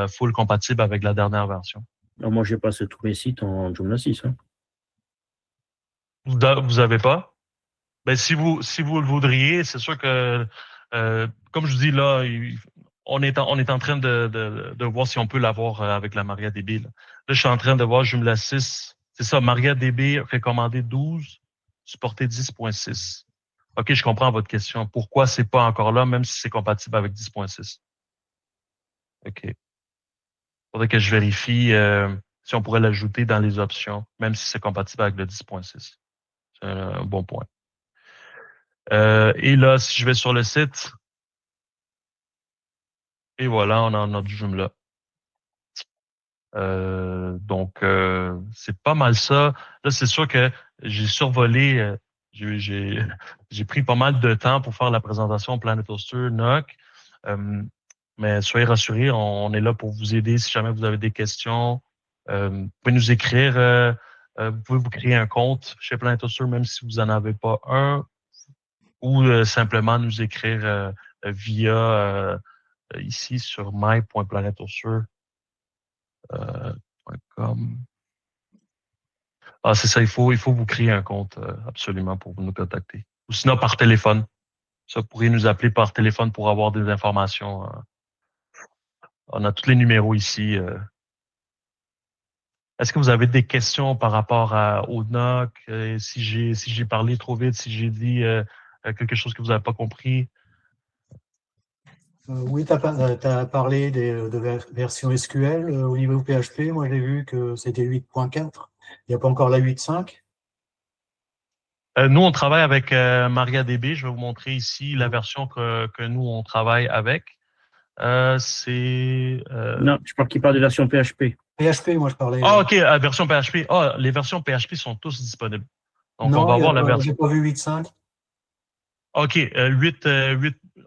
full compatible avec la dernière version. Alors, moi, j'ai passé tous mes sites en Joomla 6. Hein. Vous avez pas? Ben, si vous le voudriez, c'est sûr que, comme je vous dis là, on est en train de voir si on peut l'avoir avec la MariaDB. Là, je suis en train de voir Joomla 6. C'est ça, MariaDB recommandé 12, supporté 10.6. OK, je comprends votre question. Pourquoi c'est pas encore là, même si c'est compatible avec 10.6? OK. Faudrait que je vérifie si on pourrait l'ajouter dans les options, même si c'est compatible avec le 10.6. C'est un bon point. Et là, si je vais sur le site, et voilà, on en a du Joomla. Donc, c'est pas mal ça. Là, c'est sûr que j'ai survolé, j'ai pris pas mal de temps pour faire la présentation Planet Hoster, NOC. Mais soyez rassurés, on est là pour vous aider si jamais vous avez des questions. Vous pouvez nous écrire, vous pouvez vous créer un compte chez Planet Hoster, même si vous n'en avez pas un, ou simplement nous écrire via ici sur my.planethoster.com. Ah, c'est ça, il faut vous créer un compte absolument pour nous contacter. Ou sinon par téléphone. Ça, vous pourriez nous appeler par téléphone pour avoir des informations. On a tous les numéros ici. Est-ce que vous avez des questions par rapport au NOC? Si j'ai parlé trop vite, si j'ai dit quelque chose que vous n'avez pas compris? Oui, tu as parlé de version SQL au niveau PHP. Moi, j'ai vu que c'était 8.4. Il n'y a pas encore la 8.5. Nous, on travaille avec MariaDB. Je vais vous montrer ici la version que nous, on travaille avec. C'est... Non, je parle qu'il parle de version PHP. PHP, moi, je parlais. Ah, OK, version PHP. Ah, les versions PHP sont tous disponibles. Donc, on Non, va avoir la version... j'ai pas vu 8.5. OK, 8,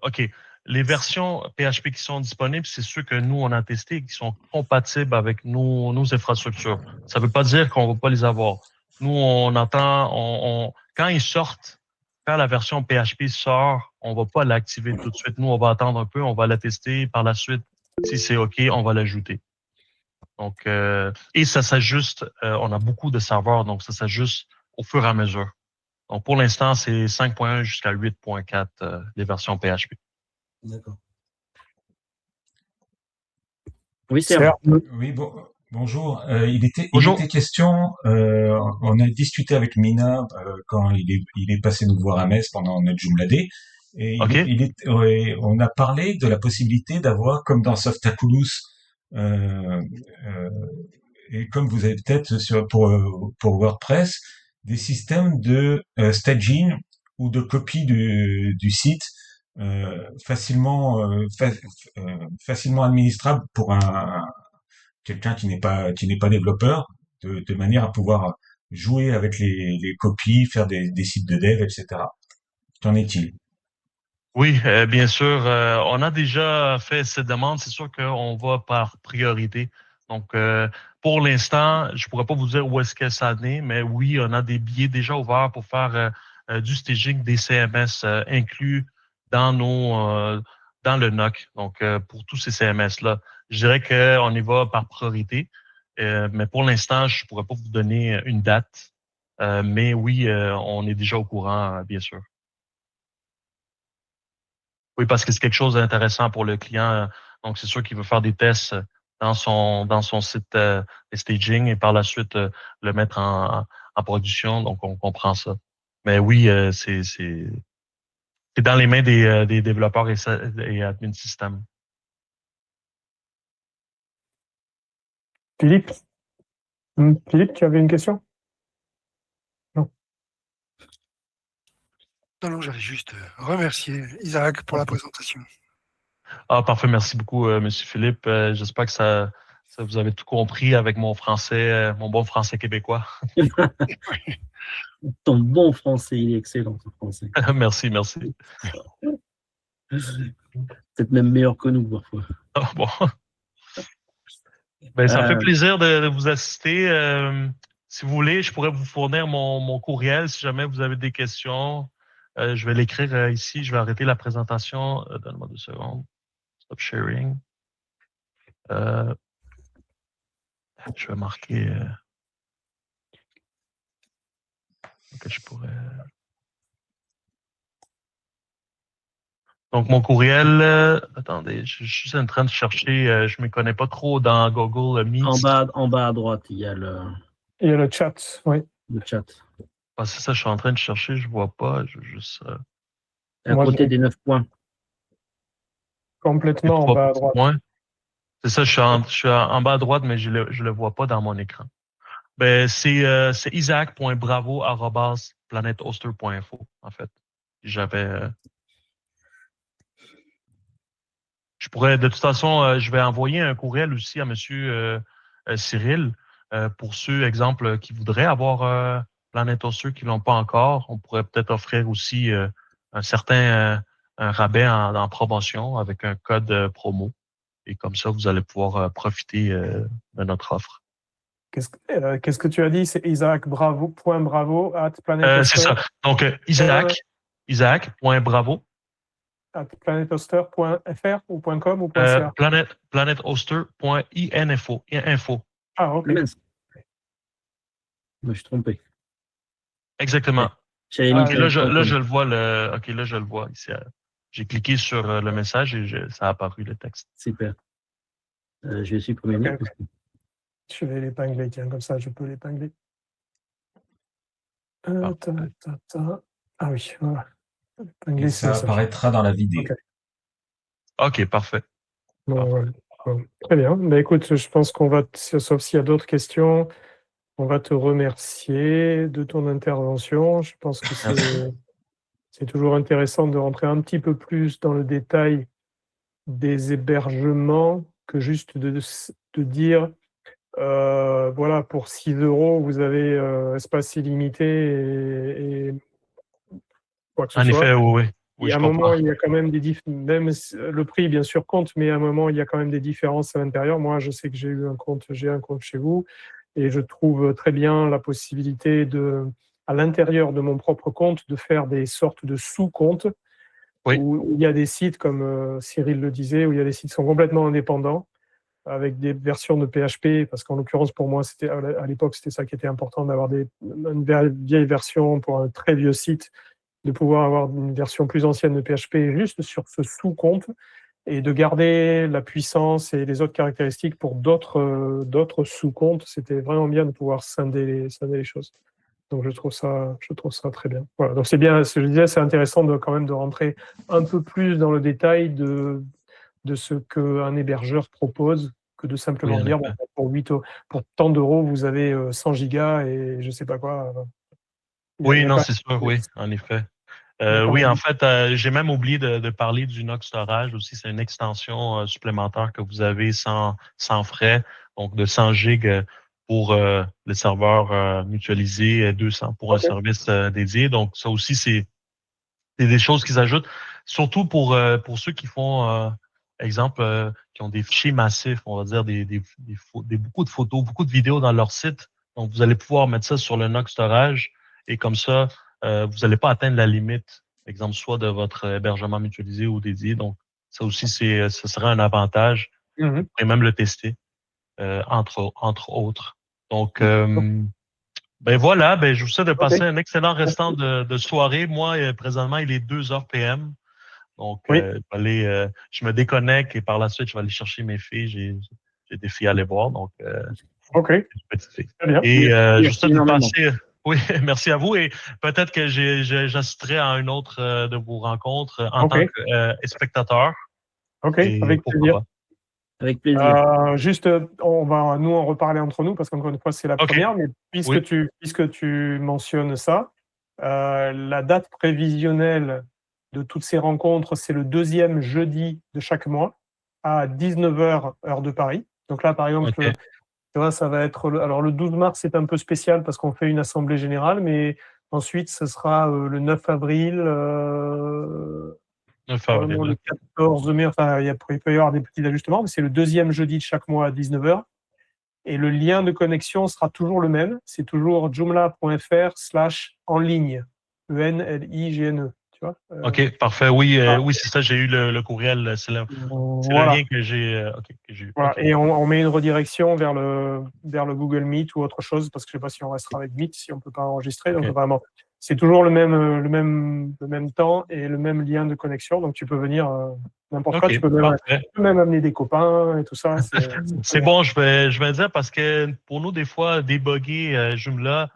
OK. Les versions PHP qui sont disponibles, c'est ceux que nous, on a testés et qui sont compatibles avec nos infrastructures. Ça ne veut pas dire qu'on ne va pas les avoir. Nous, on attend, quand ils sortent, quand la version PHP sort, on ne va pas l'activer tout de suite. Nous, on va attendre un peu, on va la tester. Par la suite, si c'est OK, on va l'ajouter. Donc, et ça s'ajuste, on a beaucoup de serveurs, donc ça s'ajuste au fur et à mesure. Donc, pour l'instant, c'est 5.1 jusqu'à 8.4, les versions PHP. D'accord. Oui, Serge. Oui, bonjour. Bonjour. Il était question, on a discuté avec Mina quand il est passé nous voir à Metz pendant notre Joomla Day, et OK. on a parlé de la possibilité d'avoir, comme dans Softaculous, euh, euh, et comme vous avez peut-être pour WordPress, des systèmes de staging ou de copie du site facilement administrable pour quelqu'un qui n'est pas développeur, de manière à pouvoir jouer avec les copies, faire des sites de dev, etc. Qu'en est-il? Oui, bien sûr. On a déjà fait cette demande. C'est sûr qu'on va par priorité. Donc, pour l'instant, je pourrais pas vous dire où est-ce que ça en est, mais oui, on a des billets déjà ouverts pour faire du staging des CMS inclus dans dans le NOC. Donc, pour tous ces CMS-là, je dirais qu'on y va par priorité. Mais pour l'instant, je pourrais pas vous donner une date. Mais oui, on est déjà au courant, bien sûr. Oui, parce que c'est quelque chose d'intéressant pour le client. Donc, c'est sûr qu'il veut faire des tests dans son site de staging et par la suite le mettre en production. Donc, on comprend ça. Mais oui, c'est dans les mains des développeurs et admin système. Philippe? Philippe, tu avais une question? Non. Non, j'allais juste remercier Isaac pour la présentation. Ah, parfait. Merci beaucoup, Monsieur Philippe. J'espère que ça vous avez tout compris avec mon français, mon bon français québécois. Ton bon français, il est excellent, ton français. Merci. Peut-être même meilleur que nous, parfois. Ah, bon. Ben, ça me fait plaisir de vous assister. Si vous voulez, je pourrais vous fournir mon courriel si jamais vous avez des questions. Je vais l'écrire ici. Je vais arrêter la présentation. Donne-moi 2 secondes. Stop sharing. Je vais marquer que je pourrais. Donc, mon courriel, attendez, je suis en train de chercher, je ne me connais pas trop dans Google Meet. En bas à droite, il y a le Il y a le chat, oui. chat. Ah, c'est ça, je suis en train de chercher, je ne vois pas. Je veux juste. À Moi, côté je- des 9 points. Complètement en 3 bas à petits droite. points. C'est ça, je suis en bas à droite, mais je le vois pas dans mon écran. Ben, c'est isaac.bravo@planetoaster.info, en fait. J'avais. Je pourrais, de toute façon, je vais envoyer un courriel aussi à Monsieur Cyril pour ceux, exemple, qui voudraient avoir Planet Oster qui l'ont pas encore. On pourrait peut-être offrir aussi un certain un rabais en promotion avec un code promo. Et comme ça, vous allez pouvoir profiter de notre offre. Qu'est-ce que tu as dit? C'est isaac.bravo C'est @planetoster ça. Donc, Isaac.bravo @planetoster.fr ou .com ou .ca? planetoster.info. Info. Ah, ok. Mince. Je me suis trompé. Exactement. J'avais Ah, mis Ok, là, je .com. le vois. Ok, là, je le vois ici. J'ai cliqué sur le message et ça a apparu le texte. Super. Je vais supprimer Ok, le ok. Je vais l'épingler, tiens, comme ça je peux l'épingler. Ah oui, voilà. Et Épingler, ça ça fait. apparaîtra dans la vidéo. Ok. Ok, parfait. Bon, ouais. Bon, très bien. Bah, écoute, je pense qu'on va, sauf s'il y a d'autres questions, on va te remercier de ton intervention. Je pense que c'est toujours intéressant de rentrer un petit peu plus dans le détail des hébergements que juste de dire, voilà, pour 6 €, vous avez espace illimité et quoi que ce En soit. effet, oui, oui. Et Oui, à je un moment, comprends. il y a quand même même le prix, bien sûr, compte, mais à un moment, il y a quand même des différences à l'intérieur. Moi, je sais que j'ai un compte chez vous, et je trouve très bien la possibilité à l'intérieur de mon propre compte, de faire des sortes de sous-comptes Oui. où il y a des sites, comme Cyril le disait, où il y a des sites qui sont complètement indépendants, avec des versions de PHP, parce qu'en l'occurrence, pour moi, à l'époque, c'était ça qui était important, d'avoir une vieille version pour un très vieux site, de pouvoir avoir une version plus ancienne de PHP juste sur ce sous-compte et de garder la puissance et les autres caractéristiques pour d'autres sous-comptes. C'était vraiment bien de pouvoir scinder les choses. Donc je trouve ça très bien. Voilà. Donc c'est bien, ce que je disais, c'est intéressant quand même de rentrer un peu plus dans le détail de ce qu'un hébergeur propose, que de simplement Oui, en dire, bon, effet. pour tant d'euros, vous avez 100 gigas et je sais pas quoi. Il Oui, y a non, quand c'est sûr, même, oui, en effet. il y a quand Oui, en même fait, j'ai même oublié de parler du Nox Storage aussi. C'est une extension supplémentaire que vous avez sans frais, donc de 100 gigs pour le serveur mutualisé, 200 pour un OK. service dédié. Donc, ça aussi, c'est des choses qui s'ajoutent, surtout pour ceux qui font, exemple, qui ont des fichiers massifs, on va dire beaucoup de photos, beaucoup de vidéos dans leur site. Donc, vous allez pouvoir mettre ça sur le Nox Storage et comme ça, vous n'allez pas atteindre la limite, exemple, soit de votre hébergement mutualisé ou dédié. Donc, ça aussi, ce serait un avantage. Vous Mhm. pourrez même le tester, entre autres. Donc, ben voilà, ben je vous souhaite de OK. passer un excellent restant Merci. de soirée. Moi, présentement, il est 2 h PM. Donc, Oui. je me déconnecte et par la suite, je vais aller chercher mes filles. J'ai des filles à aller voir, donc OK. une petite fille. Très bien. Et je vous Merci souhaite de énormément. passer. Oui, merci à vous. Et peut-être que j'assisterai à une autre de vos rencontres en OK. tant que spectateur. OK. Et Avec pourquoi plaisir. pas. Avec plaisir. Juste, on va nous en reparler entre nous parce qu'encore une fois, c'est la OK. première. Mais Oui. puisque tu mentionnes ça, la date prévisionnelle de toutes ces rencontres, c'est le 2e jeudi de chaque mois à 19h, heure de Paris. Donc là, par exemple, OK. tu vois, ça va être alors le 12 mars, c'est un peu spécial parce qu'on fait une assemblée générale, mais ensuite, ce sera le 9 avril, 9 probablement avril. le OK. 14 mai. Enfin, il peut y avoir des petits ajustements, mais c'est le 2e jeudi de chaque mois à 19h. Et le lien de connexion sera toujours le même. C'est toujours joomla.fr/en ligne. ENLIGNE. vois. OK, parfait. Oui, Ah. oui, c'est ça, j'ai eu le courriel. C'est le Voilà. lien que j'ai que j'ai eu. Voilà. OK. Et on met une redirection vers le Google Meet ou autre chose, parce que je ne sais pas si on restera avec Meet, si on ne peut pas enregistrer. Donc OK. vraiment, c'est toujours le même temps et le même lien de connexion. Donc tu peux venir n'importe quoi. Tu OK, peux parfait. même amener des copains et tout ça. C'est bon, je vais dire parce que pour nous, des fois, débugger Joomla,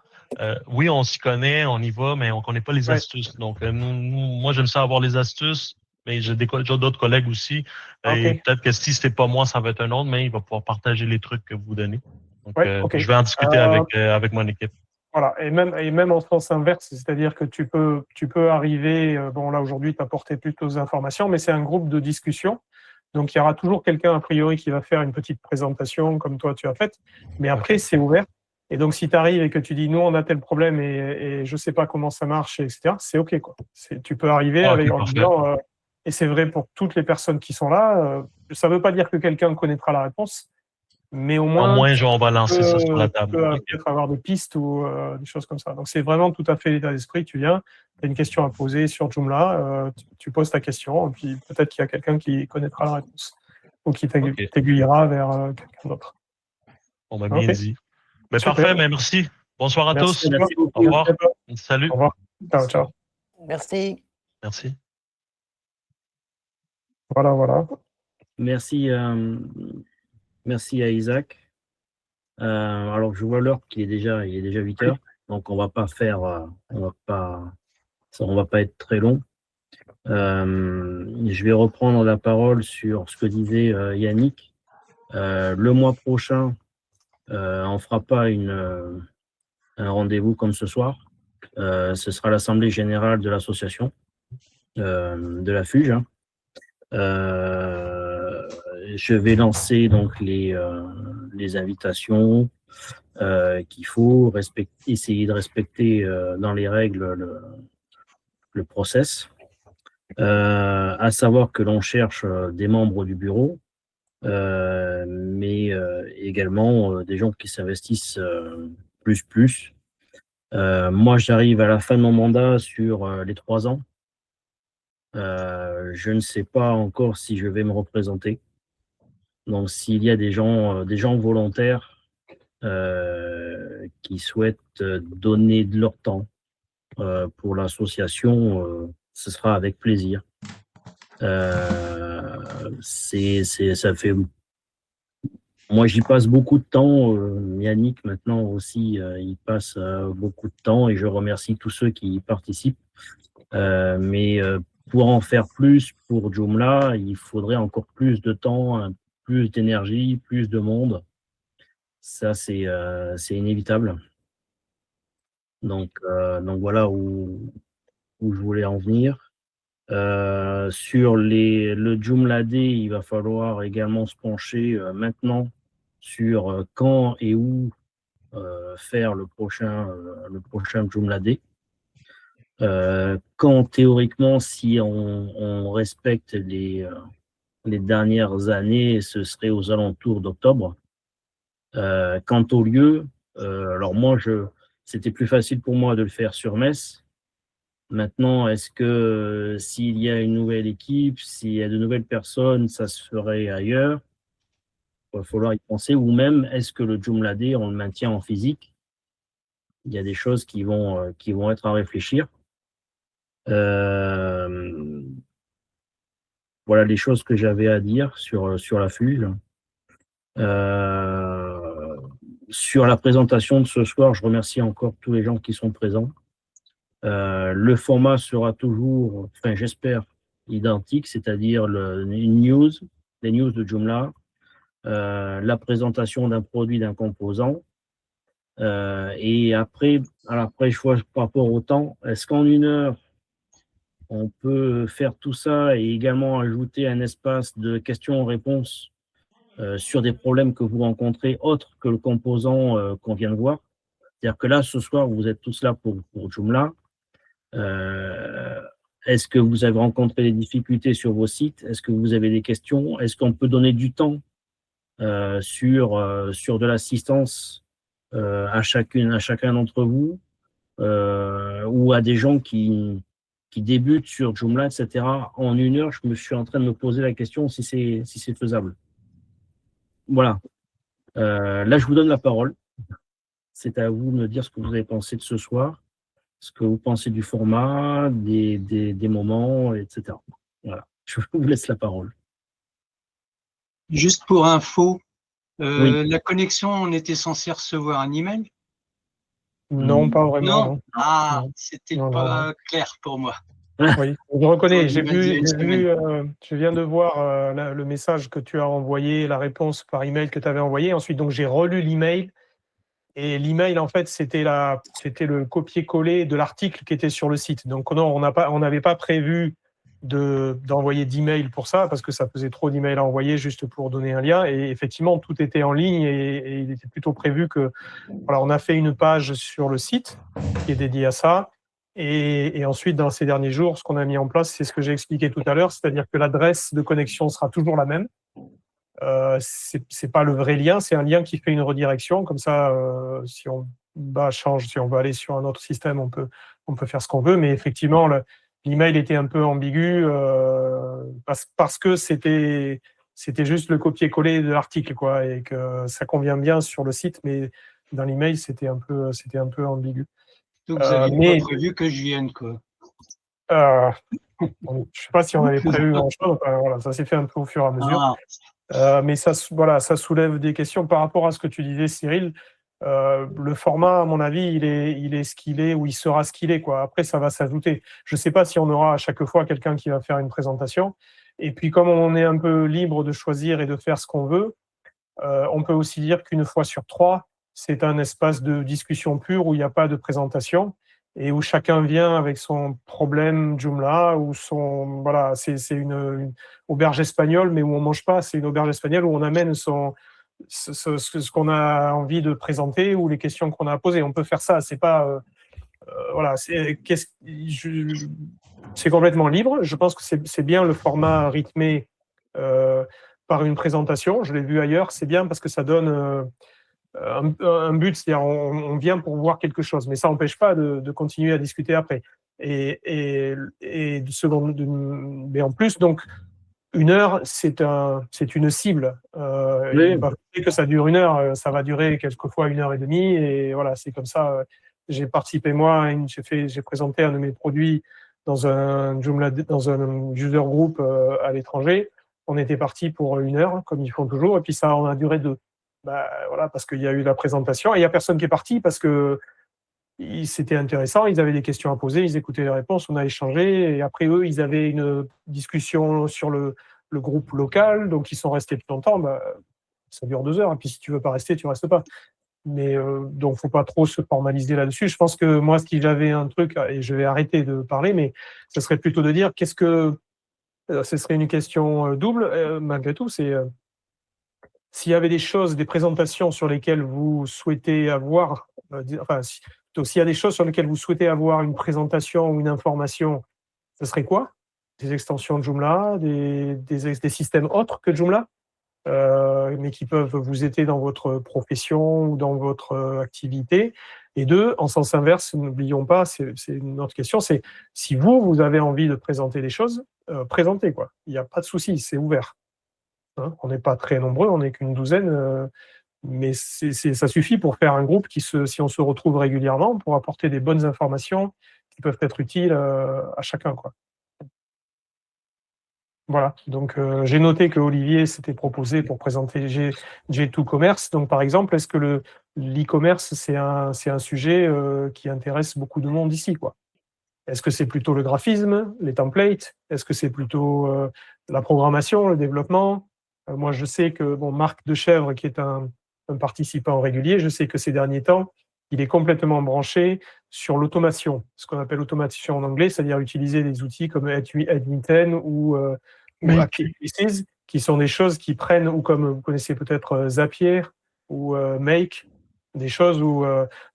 oui, on s'y connaît, on y va, mais on connaît pas les Ouais. astuces. Donc, moi, j'aime ça avoir les astuces, mais j'ai d'autres collègues aussi. Et OK. peut-être que si c'était pas moi, ça va être un autre, mais il va pouvoir partager les trucs que vous donnez. Donc, Ouais, OK. je vais en discuter avec mon équipe. Voilà, et même en sens inverse, c'est-à-dire que tu peux arriver, bon là aujourd'hui tu as porté plutôt aux informations, mais c'est un groupe de discussion, donc il y aura toujours quelqu'un a priori qui va faire une petite présentation comme toi tu as fait, mais après OK. c'est ouvert, et donc si tu arrives et que tu dis nous on a tel problème et je sais pas comment ça marche, etc., c'est OK quoi. Tu peux arriver Ah, avec OK, en parfait. disant, et c'est vrai pour toutes les personnes qui sont là, ça ne veut pas dire que quelqu'un connaîtra la réponse, mais au Au moins moins, genre, on va lancer ça sur la table. peut OK. peut-être avoir des pistes ou des choses comme ça. Donc c'est vraiment tout à fait l'état d'esprit. Tu viens, tu as une question à poser sur Joomla, tu poses ta question, et puis peut-être qu'il y a quelqu'un qui connaîtra la réponse ou qui OK. t'aiguillera vers quelqu'un d'autre. On m'a bien OK, dit. Mais super. parfait, mais merci. Bonsoir à Merci, tous. merci Au beaucoup. revoir. Merci à toi. Salut. Au revoir. Ciao, ciao. Merci. Merci. Voilà. Merci, merci à Isaac. Alors, je vois l'heure qu'il est déjà, il est déjà 8 heures, donc on va pas être très long. Je vais reprendre la parole sur ce que disait Yannick. Le mois prochain, on fera pas un rendez-vous comme ce soir. Ce sera l'assemblée générale de l'association de la FUGE. Je vais lancer donc les invitations qu'il faut essayer de respecter dans les règles le process. À savoir que l'on cherche des membres du bureau, mais également des gens qui s'investissent plus. Moi, j'arrive à la fin de mon mandat sur les 3 ans. Je ne sais pas encore si je vais me représenter. Donc, s'il y a des gens volontaires qui souhaitent donner de leur temps pour l'association, ce sera avec plaisir. Ça fait. Moi, j'y passe beaucoup de temps. Yannick, maintenant aussi, il passe beaucoup de temps et je remercie tous ceux qui y participent. Mais pour en faire plus pour Joomla, il faudrait encore plus de temps, plus d'énergie, plus de monde. Ça, c'est inévitable. Donc voilà où je voulais en venir. Sur le Joomla Day, il va falloir également se pencher maintenant sur quand et où faire le prochain Joomla Day. Quand théoriquement, si on respecte les dernières années, ce serait aux alentours d'octobre. Quant au lieu, alors moi, c'était plus facile pour moi de le faire sur Metz. Maintenant, est-ce que s'il y a une nouvelle équipe, s'il y a de nouvelles personnes, ça se ferait ailleurs? Il va falloir y penser. Ou même, est-ce que le Joomla Day, on le maintient en physique? Il y a des choses qui vont être à réfléchir. Voilà les choses que j'avais à dire sur la FUGE. Sur la présentation de ce soir, je remercie encore tous les gens qui sont présents. Le format sera toujours, enfin j'espère, identique, c'est-à-dire les news de Joomla, la présentation d'un produit, d'un composant. Et après, je vois par rapport au temps, est-ce qu'en 1 heure, on peut faire tout ça et également ajouter un espace de questions-réponses sur des problèmes que vous rencontrez autres que le composant qu'on vient de voir? C'est-à-dire que là, ce soir, vous êtes tous là pour Joomla. Est-ce que vous avez rencontré des difficultés sur vos sites? Est-ce que vous avez des questions? Est-ce qu'on peut donner du temps sur de l'assistance à chacun d'entre vous ou à des gens qui qui débutent sur Joomla, etc. En 1 heure, je me suis en train de me poser la question si c'est faisable. Voilà. Là, je vous donne la parole. C'est à vous de me dire ce que vous avez pensé de ce soir, ce que vous pensez du format, des moments, etc. Voilà. Je vous laisse la parole. Juste pour info, Oui. la connexion, on était censé recevoir un email? Non, pas vraiment. Non? Non. Ah, Non. c'était Non, non, pas clair pour moi. Oui, je reconnais. J'aurais dû dire une semaine. Je viens de voir le message que tu as envoyé, la réponse par email que tu avais envoyé. Ensuite, donc j'ai relu l'email. Et l'email, en fait, c'était le copier-coller de l'article qui était sur le site. Donc non, on n'avait pas prévu d'envoyer d'email pour ça, parce que ça faisait trop d'emails à envoyer juste pour donner un lien. Et effectivement, tout était en ligne et il était plutôt prévu que, voilà, on a fait une page sur le site qui est dédiée à ça. Et ensuite, dans ces derniers jours, ce qu'on a mis en place, c'est ce que j'ai expliqué tout à l'heure, c'est-à-dire que l'adresse de connexion sera toujours la même. C'est pas le vrai lien, c'est un lien qui fait une redirection. Comme ça, si on change, si on veut aller sur un autre système, on peut faire ce qu'on veut. Mais effectivement, l'email était un peu ambigu parce que c'était juste le copier-coller de l'article, quoi, et que ça convient bien sur le site, mais dans l'email, c'était un peu ambigu. Donc, vous n'aviez mais pas prévu que je vienne, quoi. Je ne sais pas si on avait prévu grand-chose. Enfin, voilà, ça s'est fait un peu au fur et à mesure. Mais ça soulève des questions par rapport à ce que tu disais, Cyril. Le format, à mon avis, il est ce qu'il est, ou il sera ce qu'il est, quoi. Après, ça va s'ajouter. Je ne sais pas si on aura à chaque fois quelqu'un qui va faire une présentation. Et puis, comme on est un peu libre de choisir et de faire ce qu'on veut, on peut aussi dire qu'une fois sur 3, c'est un espace de discussion pure où il n'y a pas de présentation et où chacun vient avec son problème Joomla ou son, voilà, c'est une auberge espagnole, mais où on mange pas. C'est une auberge espagnole où on amène ce qu'on a envie de présenter ou les questions qu'on a à poser. On peut faire ça. C'est pas, voilà, c'est complètement libre. Je pense que c'est bien le format rythmé par une présentation. Je l'ai vu ailleurs. C'est bien parce que ça donne un but, c'est-à-dire on vient pour voir quelque chose, mais ça n'empêche pas de continuer à discuter après. Mais en plus, donc, 1 heure, c'est une cible. Il n'est pas fait que ça dure 1 heure, ça va durer quelquefois 1 heure et demie, et voilà, c'est comme ça. J'ai participé, moi, j'ai présenté un de mes produits dans un Joomla, dans un user group à l'étranger. On était parti pour 1 heure, comme ils font toujours, et puis ça en a duré 2. Voilà, parce qu'il y a eu la présentation, et il n'y a personne qui est parti parce que c'était intéressant, ils avaient des questions à poser, ils écoutaient les réponses, on a échangé, et après eux, ils avaient une discussion sur le groupe local, donc ils sont restés plus longtemps. Ça dure 2 heures, et puis si tu veux pas rester, tu restes pas. Mais donc, faut pas trop se formaliser là-dessus. Je pense que moi, si j'avais un truc, et je vais arrêter de parler, mais ce serait plutôt de dire ce serait une question double, malgré tout, c'est s'il y avait des choses, des présentations sur lesquelles vous souhaitez avoir, s'il y a des choses sur lesquelles vous souhaitez avoir une présentation ou une information, ce serait quoi? Des extensions de Joomla, des systèmes autres que Joomla, mais qui peuvent vous aider dans votre profession ou dans votre activité. Et 2, en sens inverse, n'oublions pas, c'est une autre question, c'est si vous avez envie de présenter des choses, présentez, quoi. Il n'y a pas de souci, c'est ouvert. On n'est pas très nombreux, on n'est qu'une douzaine, mais ça suffit pour faire un groupe si on se retrouve régulièrement, pour apporter des bonnes informations qui peuvent être utiles à chacun, quoi. Voilà, donc j'ai noté que Olivier s'était proposé pour présenter G2Commerce. Donc par exemple, est-ce que l'e-commerce, c'est un sujet qui intéresse beaucoup de monde ici, quoi? Est-ce que c'est plutôt le graphisme, les templates? Est-ce que c'est plutôt la programmation, le développement? Moi, je sais que Marc Dechèvre, qui est un participant régulier, je sais que ces derniers temps, il est complètement branché sur l'automation, ce qu'on appelle automation en anglais, c'est-à-dire utiliser des outils comme Edminten ou Activities, qui sont des choses qui prennent, ou comme vous connaissez peut-être Zapier ou Make, des choses où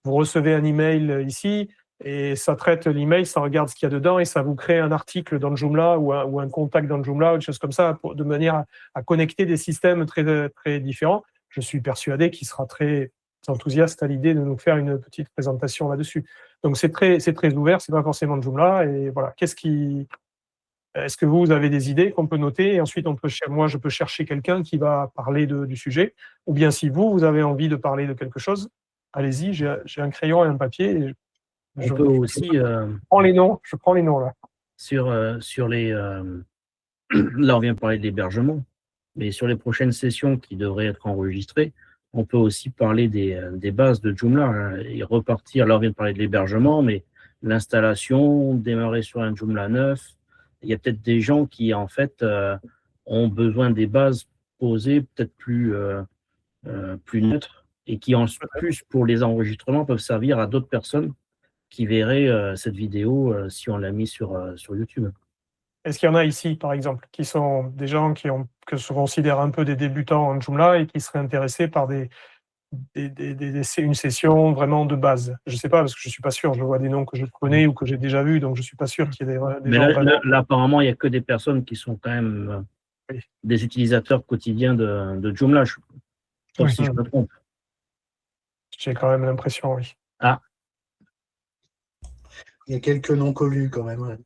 vous recevez un email ici, et ça traite l'email, ça regarde ce qu'il y a dedans et ça vous crée un article dans le Joomla ou un contact dans le Joomla ou des choses comme ça, de manière à connecter des systèmes très, très différents. Je suis persuadé qu'il sera très enthousiaste à l'idée de nous faire une petite présentation là-dessus. Donc c'est très ouvert, c'est pas forcément Joomla. Et voilà, est-ce que vous avez des idées qu'on peut noter et ensuite moi je peux chercher quelqu'un qui va parler du sujet, ou bien si vous avez envie de parler de quelque chose, allez-y, j'ai un crayon et un papier. Et On peut aussi je prends les noms là. sur les là on vient de parler de l'hébergement, mais sur les prochaines sessions qui devraient être enregistrées, on peut aussi parler des bases de Joomla, hein, et repartir. Là on vient de parler de l'hébergement, mais l'installation, démarrer sur un Joomla 9. Il y a peut-être des gens qui, en fait, ont besoin des bases posées, peut-être plus neutres, et qui, en plus, pour les enregistrements, peuvent servir à d'autres personnes qui verraient cette vidéo si on l'a mis sur YouTube. Est-ce qu'il y en a ici, par exemple, qui sont des gens que se considèrent un peu des débutants en Joomla et qui seraient intéressés par une session vraiment de base? Je ne sais pas, parce que je ne suis pas sûr. Je vois des noms que je connais ou que j'ai déjà vus, donc je ne suis pas sûr qu'il y ait des Mais gens là, apparemment, il n'y a que des personnes qui sont quand même des utilisateurs quotidiens de Joomla, sauf si je me trompe. J'ai quand même l'impression, oui. Ah. Il y a quelques noms connus quand même. Ouais.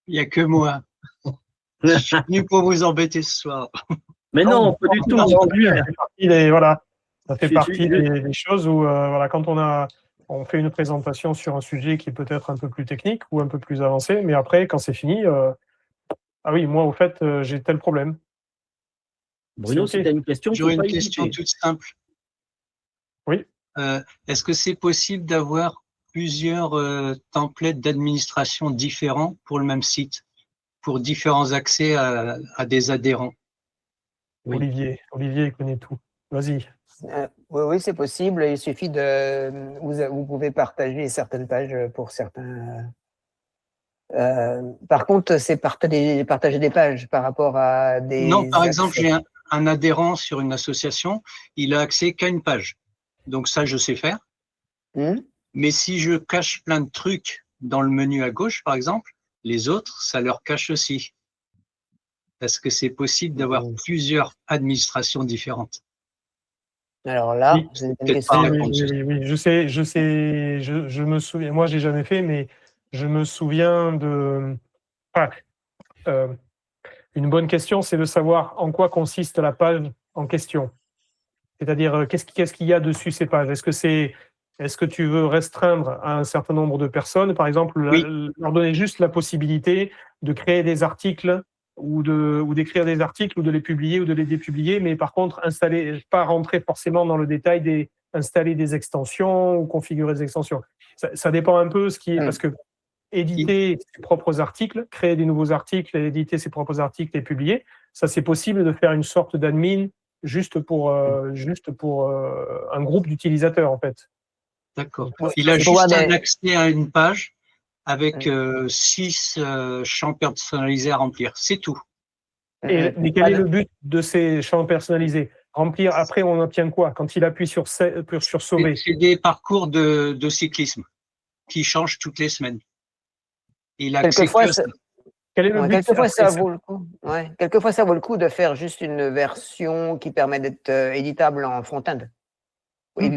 Il n'y a que moi. Je suis venu pour vous embêter ce soir. Mais non, pas du tout. Ça fait partie des choses où, quand on fait une présentation sur un sujet qui est peut-être un peu plus technique ou un peu plus avancé, mais après, quand c'est fini, ah oui, moi, au fait, j'ai tel problème. Bruno, si tu as une question, j'aurais une question toute simple. Oui. Est-ce que c'est possible d'avoir plusieurs templates d'administration différents pour le même site, pour différents accès à des adhérents? Oui. Olivier connaît tout. Vas-y. Oui, c'est possible. Il suffit vous pouvez partager certaines pages pour certains. Par contre, c'est partager des pages par rapport à des. Non, par exemple, j'ai un adhérent sur une association, il a accès qu'à une page. Donc ça, je sais faire. Mais si je cache plein de trucs dans le menu à gauche, par exemple, les autres, ça leur cache aussi. Est-ce que c'est possible d'avoir plusieurs administrations différentes? Alors là, oui, c'est une question. Oui, je sais, je me souviens, moi j'ai jamais fait, mais je me souviens une bonne question, c'est de savoir en quoi consiste la page en question. C'est-à-dire, qu'est-ce qu'il y a dessus ces pages? Est-ce que tu veux restreindre à un certain nombre de personnes, par exemple, leur donner juste la possibilité de créer des articles ou d'écrire des articles ou de les publier ou de les dépublier, mais par contre, pas rentrer forcément dans le détail installer des extensions ou configurer des extensions. Ça dépend un peu parce que éditer ses propres articles, créer des nouveaux articles, éditer ses propres articles et publier, ça c'est possible de faire une sorte d'admin juste pour un groupe d'utilisateurs en fait. D'accord. Il a juste un accès à une page avec 6 champs personnalisés à remplir. C'est tout. Mais quel est le but de ces champs personnalisés? Remplir, après on obtient quoi? Quand il appuie sur sauver? C'est des parcours de cyclisme qui changent toutes les semaines. Il a accès quelquefois, quel est le but? Quelquefois, ça vaut le coup. Ouais. Quelquefois, ça vaut le coup de faire juste une version qui permet d'être éditable en front-end.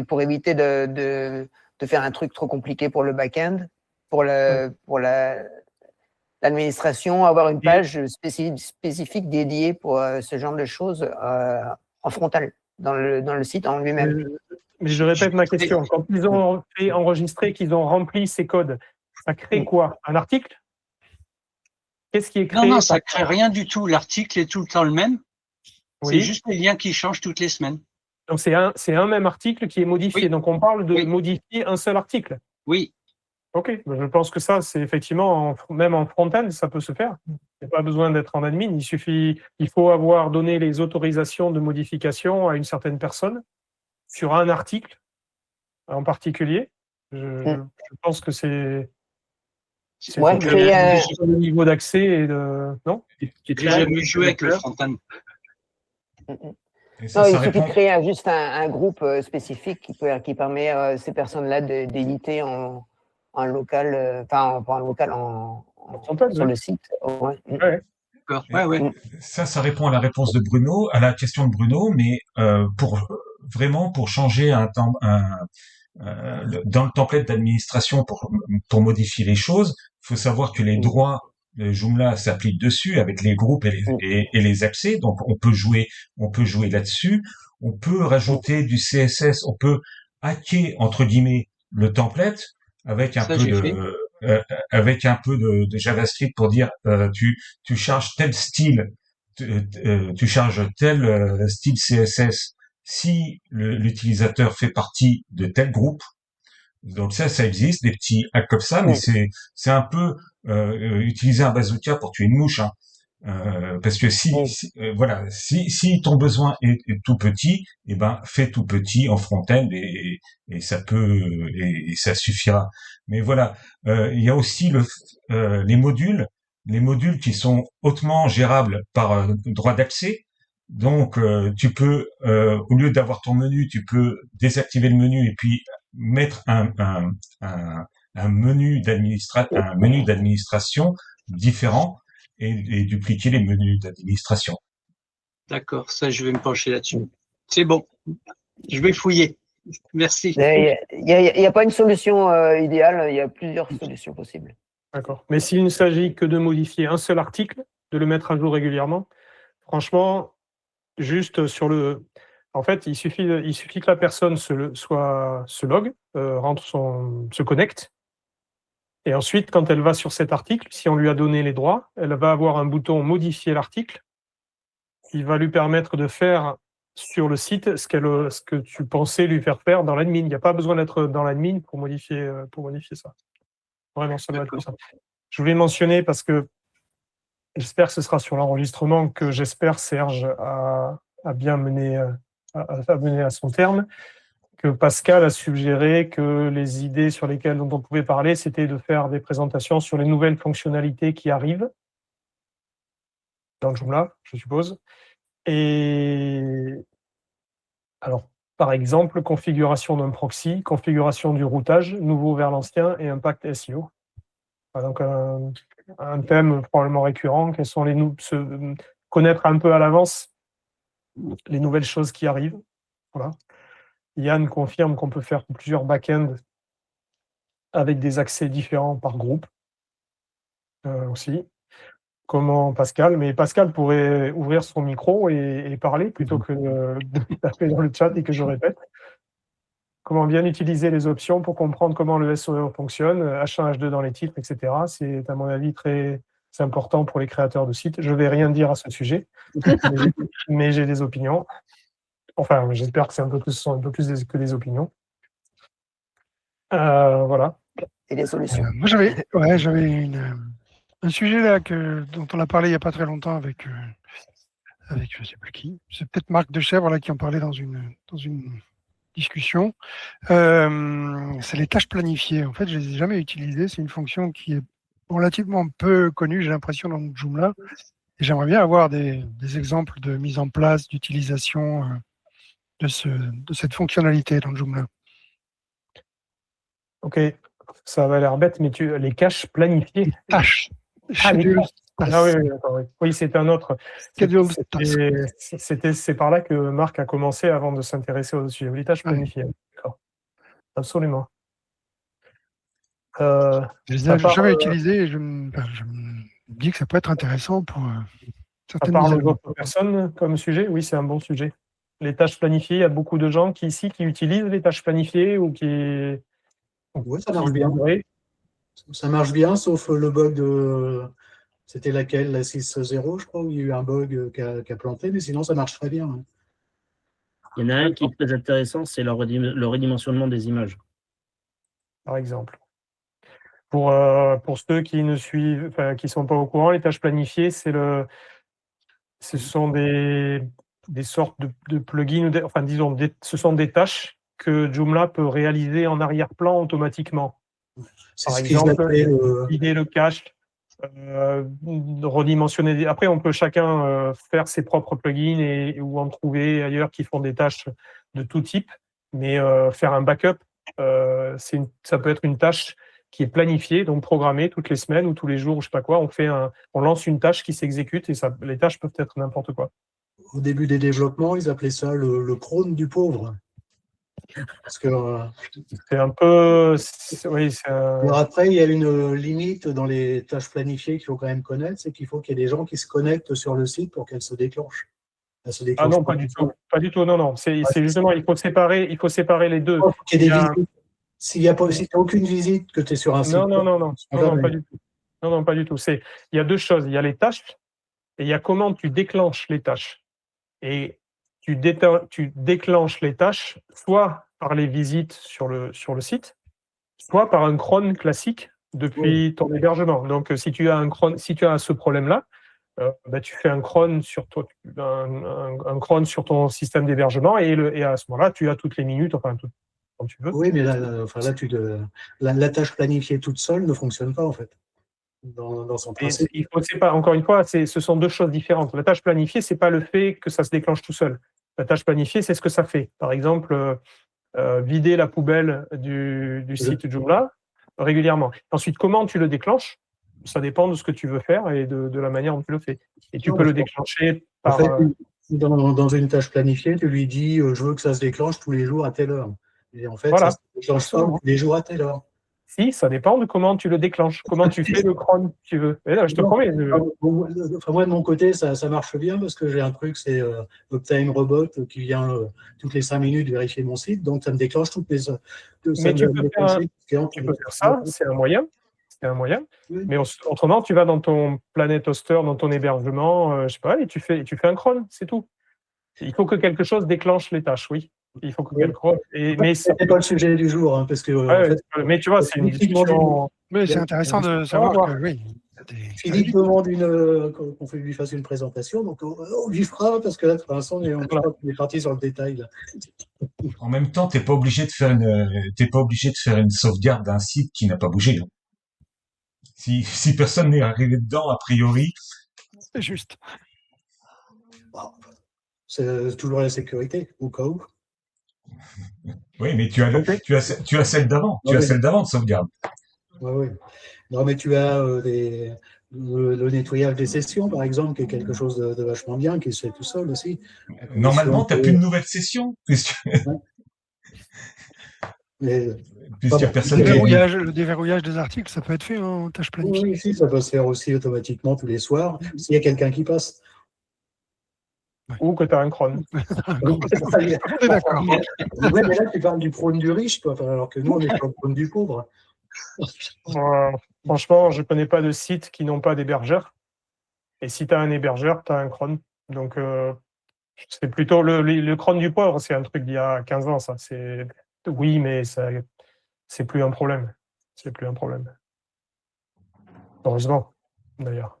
Pour éviter de faire un truc trop compliqué pour le back-end, pour l'administration, avoir une page spécifique dédiée pour ce genre de choses en frontal, dans le site en lui-même. Mais je répète ma question. Quand ils ont fait enregistrer, qu'ils ont rempli ces codes, ça crée quoi? Un article? Qu'est-ce qui est créé? Non, ça ne crée rien du tout. L'article est tout le temps le même. C'est juste les liens qui changent toutes les semaines. Donc, c'est un même article qui est modifié. Donc, on parle de modifier un seul article. Oui. OK. Je pense que ça, c'est effectivement, même en front-end, ça peut se faire. Il n'y a pas besoin d'être en admin. Il faut avoir donné les autorisations de modification à une certaine personne sur un article en particulier. Je pense que c'est le niveau d'accès et de... Non? J'ai jamais joué avec le front-end. Il suffit de créer juste un groupe spécifique qui permet à ces personnes-là d'éditer en local, sur le site. Ça répond à la réponse de Bruno, à la question de Bruno, mais pour changer dans le template d'administration pour modifier les choses, il faut savoir que les droits de Joomla s'appliquent dessus avec les groupes et les accès. Donc on peut jouer là-dessus. On peut rajouter du CSS, on peut hacker entre guillemets le template avec un peu de JavaScript pour dire tu charges tel style, tu charges tel style CSS si l'utilisateur fait partie de tel groupe. Donc ça existe, des petits hacks comme ça, mais c'est un peu utiliser un bazooka pour tuer une mouche, hein. Parce que si ton besoin est tout petit, eh ben fais tout petit en front-end et ça peut et ça suffira. Mais voilà, il y a aussi les modules qui sont hautement gérables par droit d'accès. Donc tu peux au lieu d'avoir ton menu, tu peux désactiver le menu et puis mettre un menu d'administration différent et dupliquer les menus d'administration. D'accord, ça je vais me pencher là-dessus. C'est bon, je vais fouiller. Merci. Il n'y a pas une solution idéale, il y a plusieurs solutions possibles. D'accord. Mais s'il ne s'agit que de modifier un seul article, de le mettre à jour régulièrement, franchement, juste sur le... En fait, il suffit que la personne se log, se connecte, et ensuite, quand elle va sur cet article, si on lui a donné les droits, elle va avoir un bouton « Modifier l'article » qui va lui permettre de faire sur le site ce que tu pensais lui faire faire dans l'admin. Il n'y a pas besoin d'être dans l'admin pour modifier ça. Vraiment, ça doit être plus simple. Je voulais mentionner, parce que j'espère que ce sera sur l'enregistrement, que j'espère Serge a bien mené à son terme, que Pascal a suggéré que les idées sur lesquelles on pouvait parler, c'était de faire des présentations sur les nouvelles fonctionnalités qui arrivent dans le Joomla, je suppose. Et alors, par exemple, configuration d'un proxy, configuration du routage, nouveau vers l'ancien et impact SEO. Donc, un thème probablement récurrent, connaître un peu à l'avance les nouvelles choses qui arrivent. Voilà. Yann confirme qu'on peut faire plusieurs back-ends avec des accès différents par groupe aussi. Comment Pascal, mais Pascal pourrait ouvrir son micro et parler plutôt que de taper dans le chat et que je répète. Comment bien utiliser les options pour comprendre comment le SEO fonctionne, H1, H2 dans les titres, etc. C'est à mon avis très important pour les créateurs de sites. Je ne vais rien dire à ce sujet, mais j'ai des opinions. Enfin, j'espère que c'est un peu plus que des opinions. Voilà. Et des solutions. Moi, j'avais un sujet là dont on a parlé il n'y a pas très longtemps avec je ne sais plus qui. C'est peut-être Marc Dechèvre là, qui en parlait dans une discussion. C'est les tâches planifiées. En fait, je ne les ai jamais utilisées. C'est une fonction qui est relativement peu connue, j'ai l'impression, dans Joomla. Et j'aimerais bien avoir des exemples de mise en place, d'utilisation de cette fonctionnalité dans Joomla. Ok, ça va l'air bête, mais les caches planifiées. Tâches. Oui, d'accord, oui. Oui, c'est un autre. C'est par là que Marc a commencé avant de s'intéresser aux sujet. Les tâches planifiées. D'accord. Absolument. Je les ai jamais utilisées et je me dis que ça peut être intéressant pour certaines d'autres personnes comme sujet. Oui, c'est un bon sujet. Les tâches planifiées, il y a beaucoup de gens qui utilisent les tâches planifiées ou qui... Oui, ça marche bien. Ça marche bien, sauf le bug de... C'était laquelle? La 6.0, je crois, où il y a eu un bug qui a planté, mais sinon, ça marche très bien. Il y en a un qui est très intéressant, c'est le redimensionnement des images. Par exemple. Pour ceux qui qui sont pas au courant, les tâches planifiées, ce sont des sortes de plugins, disons, ce sont des tâches que Joomla peut réaliser en arrière-plan automatiquement. Par exemple, vider le cache, redimensionner. Après, on peut chacun faire ses propres plugins ou en trouver ailleurs qui font des tâches de tout type, mais faire un backup, ça peut être une tâche qui est planifiée, donc programmée toutes les semaines ou tous les jours, ou je sais pas quoi. On lance une tâche qui s'exécute et les tâches peuvent être n'importe quoi. Au début des développements, ils appelaient ça le crône du pauvre. Parce que C'est un peu. Oui, alors après, il y a une limite dans les tâches planifiées qu'il faut quand même connaître, c'est qu'il faut qu'il y ait des gens qui se connectent sur le site pour qu'elles se déclenchent. Elles se Ah déclenchent non, pas du tout. Pas du tout, non, non. C'est justement, il faut séparer les deux. Il faut qu'il y ait Il y des a- visites. S'il n'y a pas, si t'as aucune visite, que tu es sur un site. Non, non, non, non, tu vas non, non, jamais. pas du tout. Non, non, pas du tout. Il y a deux choses. Il y a les tâches et il y a comment tu déclenches les tâches. Et tu déclenches les tâches soit par les visites sur le site, soit par un cron classique depuis ton hébergement. Donc, si tu as ce problème-là, tu fais un cron sur un cron sur ton système d'hébergement et à ce moment-là, tu as toutes les minutes, enfin, tout, quand tu veux. Oui, mais là, la tâche planifiée toute seule ne fonctionne pas, en fait, dans son Et principe. il faut séparer. Encore une fois, ce sont deux choses différentes. La tâche planifiée, c'est pas le fait que ça se déclenche tout seul. La tâche planifiée, c'est ce que ça fait. Par exemple, vider la poubelle du site Joomla régulièrement. Ensuite, comment tu le déclenches? Ça dépend de ce que tu veux faire et de la manière dont tu le fais. Et tu peux le déclencher En par. fait, dans une tâche planifiée, tu lui dis je veux que ça se déclenche tous les jours à telle heure. Et en fait, Voilà. ça se déclenche pas tous les jours à telle heure. Si, ça dépend de comment tu le déclenches, comment tu fais le cron, si tu veux. Et là, je te promets. Enfin, moi, de mon côté, ça marche bien parce que j'ai un truc, c'est Uptime Robot qui vient toutes les 5 minutes vérifier mon site. Donc, ça me déclenche toutes les. Mais tu peux faire ça, c'est un moyen. C'est un moyen. Oui. Mais autrement, tu vas dans ton Planet Hoster, dans ton hébergement, je sais pas, et tu fais un cron, c'est tout. Il faut que quelque chose déclenche les tâches, oui. Il faut que quelque chose. Mais c'était pas le sujet du jour, hein, parce que. Ouais, en fait, mais tu vois, c'est une discussion. Mais c'est intéressant de savoir que oui. Philippe demande qu'on lui fasse une présentation, donc on lui fera, parce que là, de toute façon, on est parti sur le détail. Là. En même temps, t'es pas obligé de faire une sauvegarde d'un site qui n'a pas bougé. Hein. Si personne n'est arrivé dedans, a priori. C'est juste. Bon, c'est toujours la sécurité, au cas où. Oui, mais tu as celle d'avant. Tu as celle d'avant de sauvegarde. Oui. Non, mais tu as le nettoyage des sessions, par exemple, qui est quelque chose de vachement bien, qui se fait tout seul aussi. Normalement, tu n'as plus de nouvelles sessions. Puisqu'il y a personne le déverrouillage des articles, ça peut être fait en tâche planifiée. Oui, si, ça peut se faire aussi automatiquement tous les soirs, s'il y a quelqu'un qui passe. Ou que tu as un cron. On est d'accord. Ouais, mais là, tu parles du prône du riche, toi, alors que nous, on est sur le prône du pauvre. Franchement, je ne connais pas de sites qui n'ont pas d'hébergeur. Et si tu as un hébergeur, tu as un cron. Donc, c'est plutôt le cron du pauvre, c'est un truc d'il y a 15 ans, ça. Oui, mais c'est plus un problème. C'est plus un problème. Heureusement, d'ailleurs.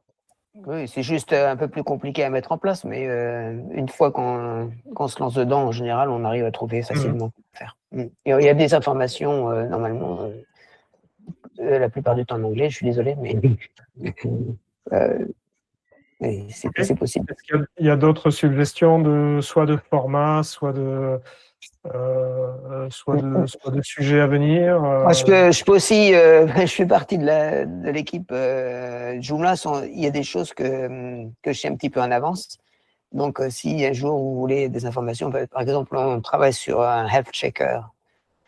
Oui, c'est juste un peu plus compliqué à mettre en place, mais une fois qu'on se lance dedans, en général, on arrive à trouver facilement faire. Il y a des informations, normalement, la plupart du temps en anglais, je suis désolé, mais c'est possible. Est-ce qu'il y a d'autres suggestions soit de format, soit de sujets à venir? Moi, je peux aussi, je fais partie de l'équipe Joomla. Il y a des choses que je sais un petit peu en avance. Donc, si un jour vous voulez des informations, par exemple, on travaille sur un health checker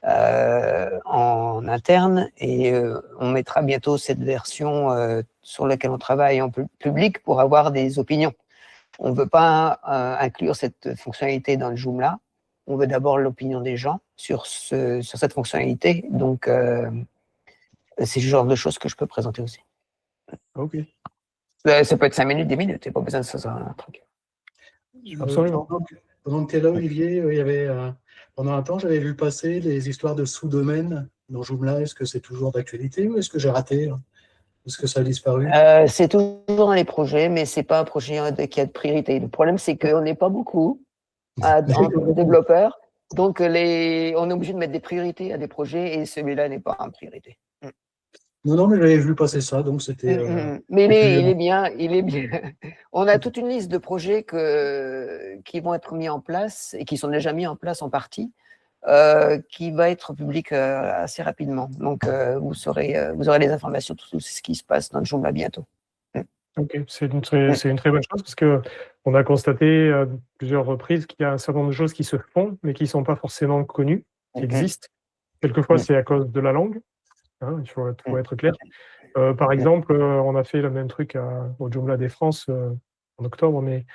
en interne et on mettra bientôt cette version sur laquelle on travaille en public pour avoir des opinions. On ne veut pas inclure cette fonctionnalité dans le Joomla. On veut d'abord l'opinion des gens sur cette fonctionnalité. Donc, c'est le genre de choses que je peux présenter aussi. Ok. Ça peut être 5 minutes, 10 minutes. Il n'y a pas besoin de ça, un truc. Absolument. Pendant que tu es là, Olivier, il y avait, pendant un temps, j'avais vu passer les histoires de sous-domaines dans Joomla. Est-ce que c'est toujours d'actualité ou est-ce que j'ai raté? Est-ce que ça a disparu? C'est toujours dans les projets, mais ce n'est pas un projet qui a de priorité. Le problème, c'est qu'on n'est pas beaucoup en développeurs. Donc, on est obligé de mettre des priorités à des projets et celui-là n'est pas en priorité. Non, mais j'avais vu passer ça, donc c'était. Mais il est bien. On a toute une liste de projets qui vont être mis en place et qui sont déjà mis en place en partie, qui va être public assez rapidement. Donc, vous aurez les informations sur tout ce qui se passe dans Joomla bientôt. Ok, c'est une très bonne chose parce qu'on a constaté à plusieurs reprises qu'il y a un certain nombre de choses qui se font, mais qui ne sont pas forcément connues. qui existent. Quelquefois, c'est à cause de la langue, hein, il faut être clair. Par exemple, on a fait le même truc au Joomla des France en octobre, mais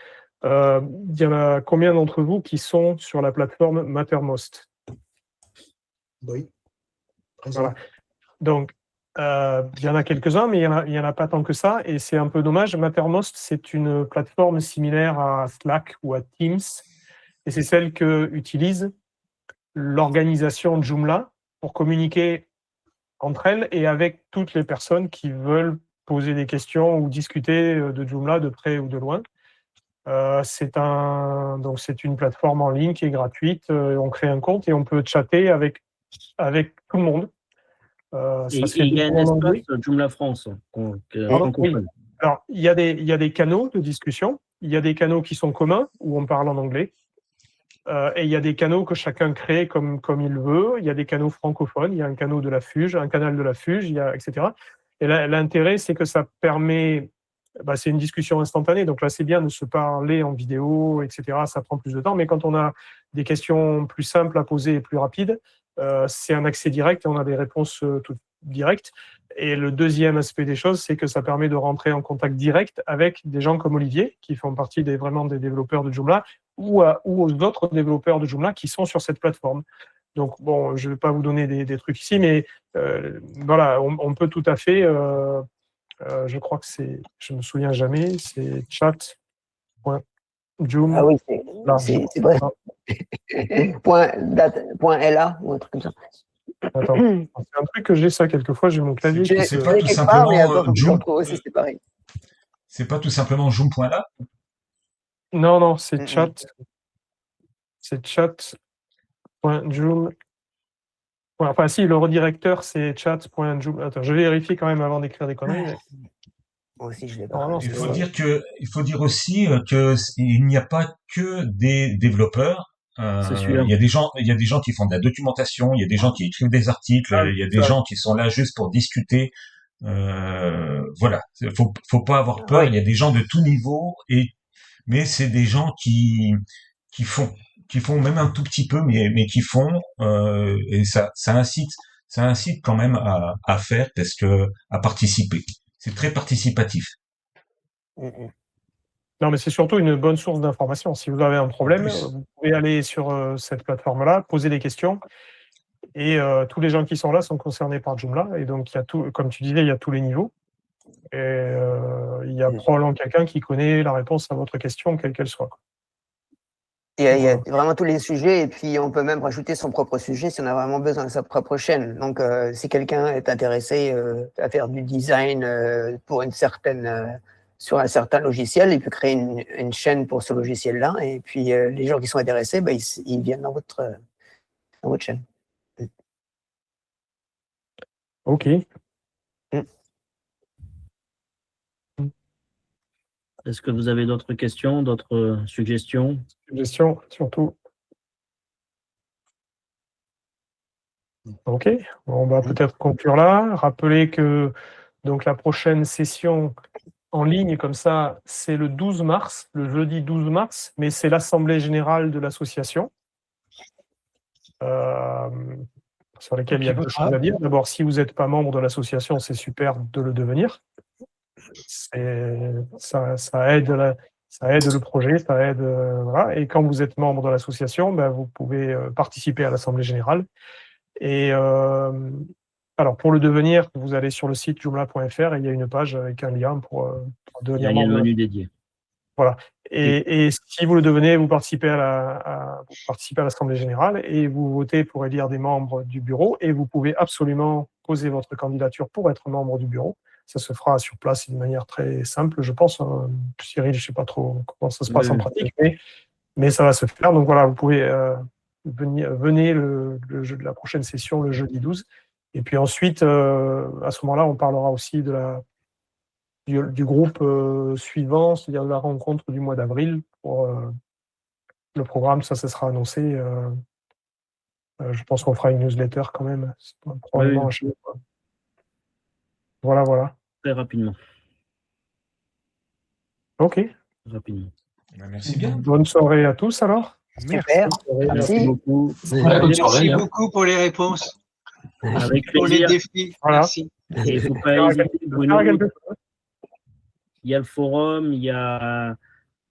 il y en a combien d'entre vous qui sont sur la plateforme Mattermost? Oui. Voilà. Donc, il y en a quelques-uns, mais il y en a pas tant que ça, et c'est un peu dommage. Mattermost, c'est une plateforme similaire à Slack ou à Teams, et c'est celle que utilise l'organisation Joomla pour communiquer entre elles et avec toutes les personnes qui veulent poser des questions ou discuter de Joomla de près ou de loin. C'est une plateforme en ligne qui est gratuite. On crée un compte et on peut chatter avec tout le monde. Il y a un espace Joomla France francophone. Alors, il y a des canaux de discussion. Il y a des canaux qui sont communs où on parle en anglais. Et il y a des canaux que chacun crée comme il veut. Il y a des canaux francophones. Il y a un canal de la Fuge, etc. Et l'intérêt, c'est que ça permet... c'est une discussion instantanée. Donc là, c'est bien de se parler en vidéo, etc. Ça prend plus de temps. Mais quand on a des questions plus simples à poser et plus rapides, c'est un accès direct et on a des réponses toutes directes. Et le deuxième aspect des choses, c'est que ça permet de rentrer en contact direct avec des gens comme Olivier, qui font partie vraiment des développeurs de Joomla, ou aux autres développeurs de Joomla qui sont sur cette plateforme. Donc, bon, je ne vais pas vous donner des trucs ici, mais voilà, on peut tout à fait... je crois que je me souviens jamais, c'est chat.joom. Ah oui, c'est vrai. .la ou un truc comme ça. Attends, c'est un truc que j'ai ça quelquefois, j'ai mon clavier. C'est pas tout simplement Joom. C'est pareil. C'est pas tout simplement Joom.la. Non, c'est chat. C'est chat.joom. Enfin, si, le redirecteur, c'est chat.joom. Attends, je vais vérifier quand même avant d'écrire des conneries. Mais... Moi aussi, je l'ai pas. Il faut dire aussi que il n'y a pas que des développeurs. Il y a des gens qui font de la documentation, il y a des gens qui écrivent des articles, il y a des gens qui sont là juste pour discuter. Voilà, faut pas avoir peur. Il y a des gens de tout niveau mais c'est des gens qui font même un tout petit peu, mais qui font et ça incite quand même à faire à participer. C'est très participatif. Non, mais c'est surtout une bonne source d'information. Si vous avez un problème, vous pouvez aller sur cette plateforme-là, poser des questions. Et tous les gens qui sont là sont concernés par Joomla. Et donc, il y a tout, comme tu disais, il y a tous les niveaux. Et il y a probablement quelqu'un qui connaît la réponse à votre question, quelle qu'elle soit. Il y a vraiment tous les sujets. Et puis, on peut même rajouter son propre sujet si on a vraiment besoin de sa propre chaîne. Donc, si quelqu'un est intéressé à faire du design pour sur un certain logiciel, il peut créer une chaîne pour ce logiciel-là. Et puis, les gens qui sont intéressés, ils viennent dans votre chaîne. OK. Est-ce que vous avez d'autres questions, d'autres suggestions? Suggestions, surtout. OK. On va peut-être conclure là. Rappelez que donc, la prochaine session en ligne, comme ça, c'est le 12 mars, le jeudi 12 mars, mais c'est l'Assemblée générale de l'association, sur laquelle il y a deux choses à dire. D'abord, si vous n'êtes pas membre de l'association, c'est super de le devenir. Ça aide le projet, ça aide, voilà. Et quand vous êtes membre de l'association, vous pouvez participer à l'Assemblée générale. Et alors, pour le devenir, vous allez sur le site joomla.fr et il y a une page avec un lien pour devenir membre. Il y a un menu dédié. Voilà. Et si vous le devenez, vous participez à l'Assemblée générale et vous votez pour élire des membres du bureau et vous pouvez absolument poser votre candidature pour être membre du bureau. Ça se fera sur place d'une manière très simple, je pense. Cyril, je ne sais pas trop comment ça se passe en pratique, mais ça va se faire. Donc voilà, vous pouvez venez la prochaine session le jeudi 12. Et puis ensuite, à ce moment-là, on parlera aussi du groupe suivant, c'est-à-dire de la rencontre du mois d'avril pour le programme. Ça sera annoncé. Je pense qu'on fera une newsletter quand même. Probablement. Oui. Voilà. Très rapidement. OK. Rapidement. Merci bien. Bonne soirée à tous alors. Super. Merci beaucoup. Merci beaucoup pour les réponses, Avec pour les plaisir. défis. Voilà. Merci. Et il faut pas hésiter, Bruno. Faire quelque chose. Il y a le forum,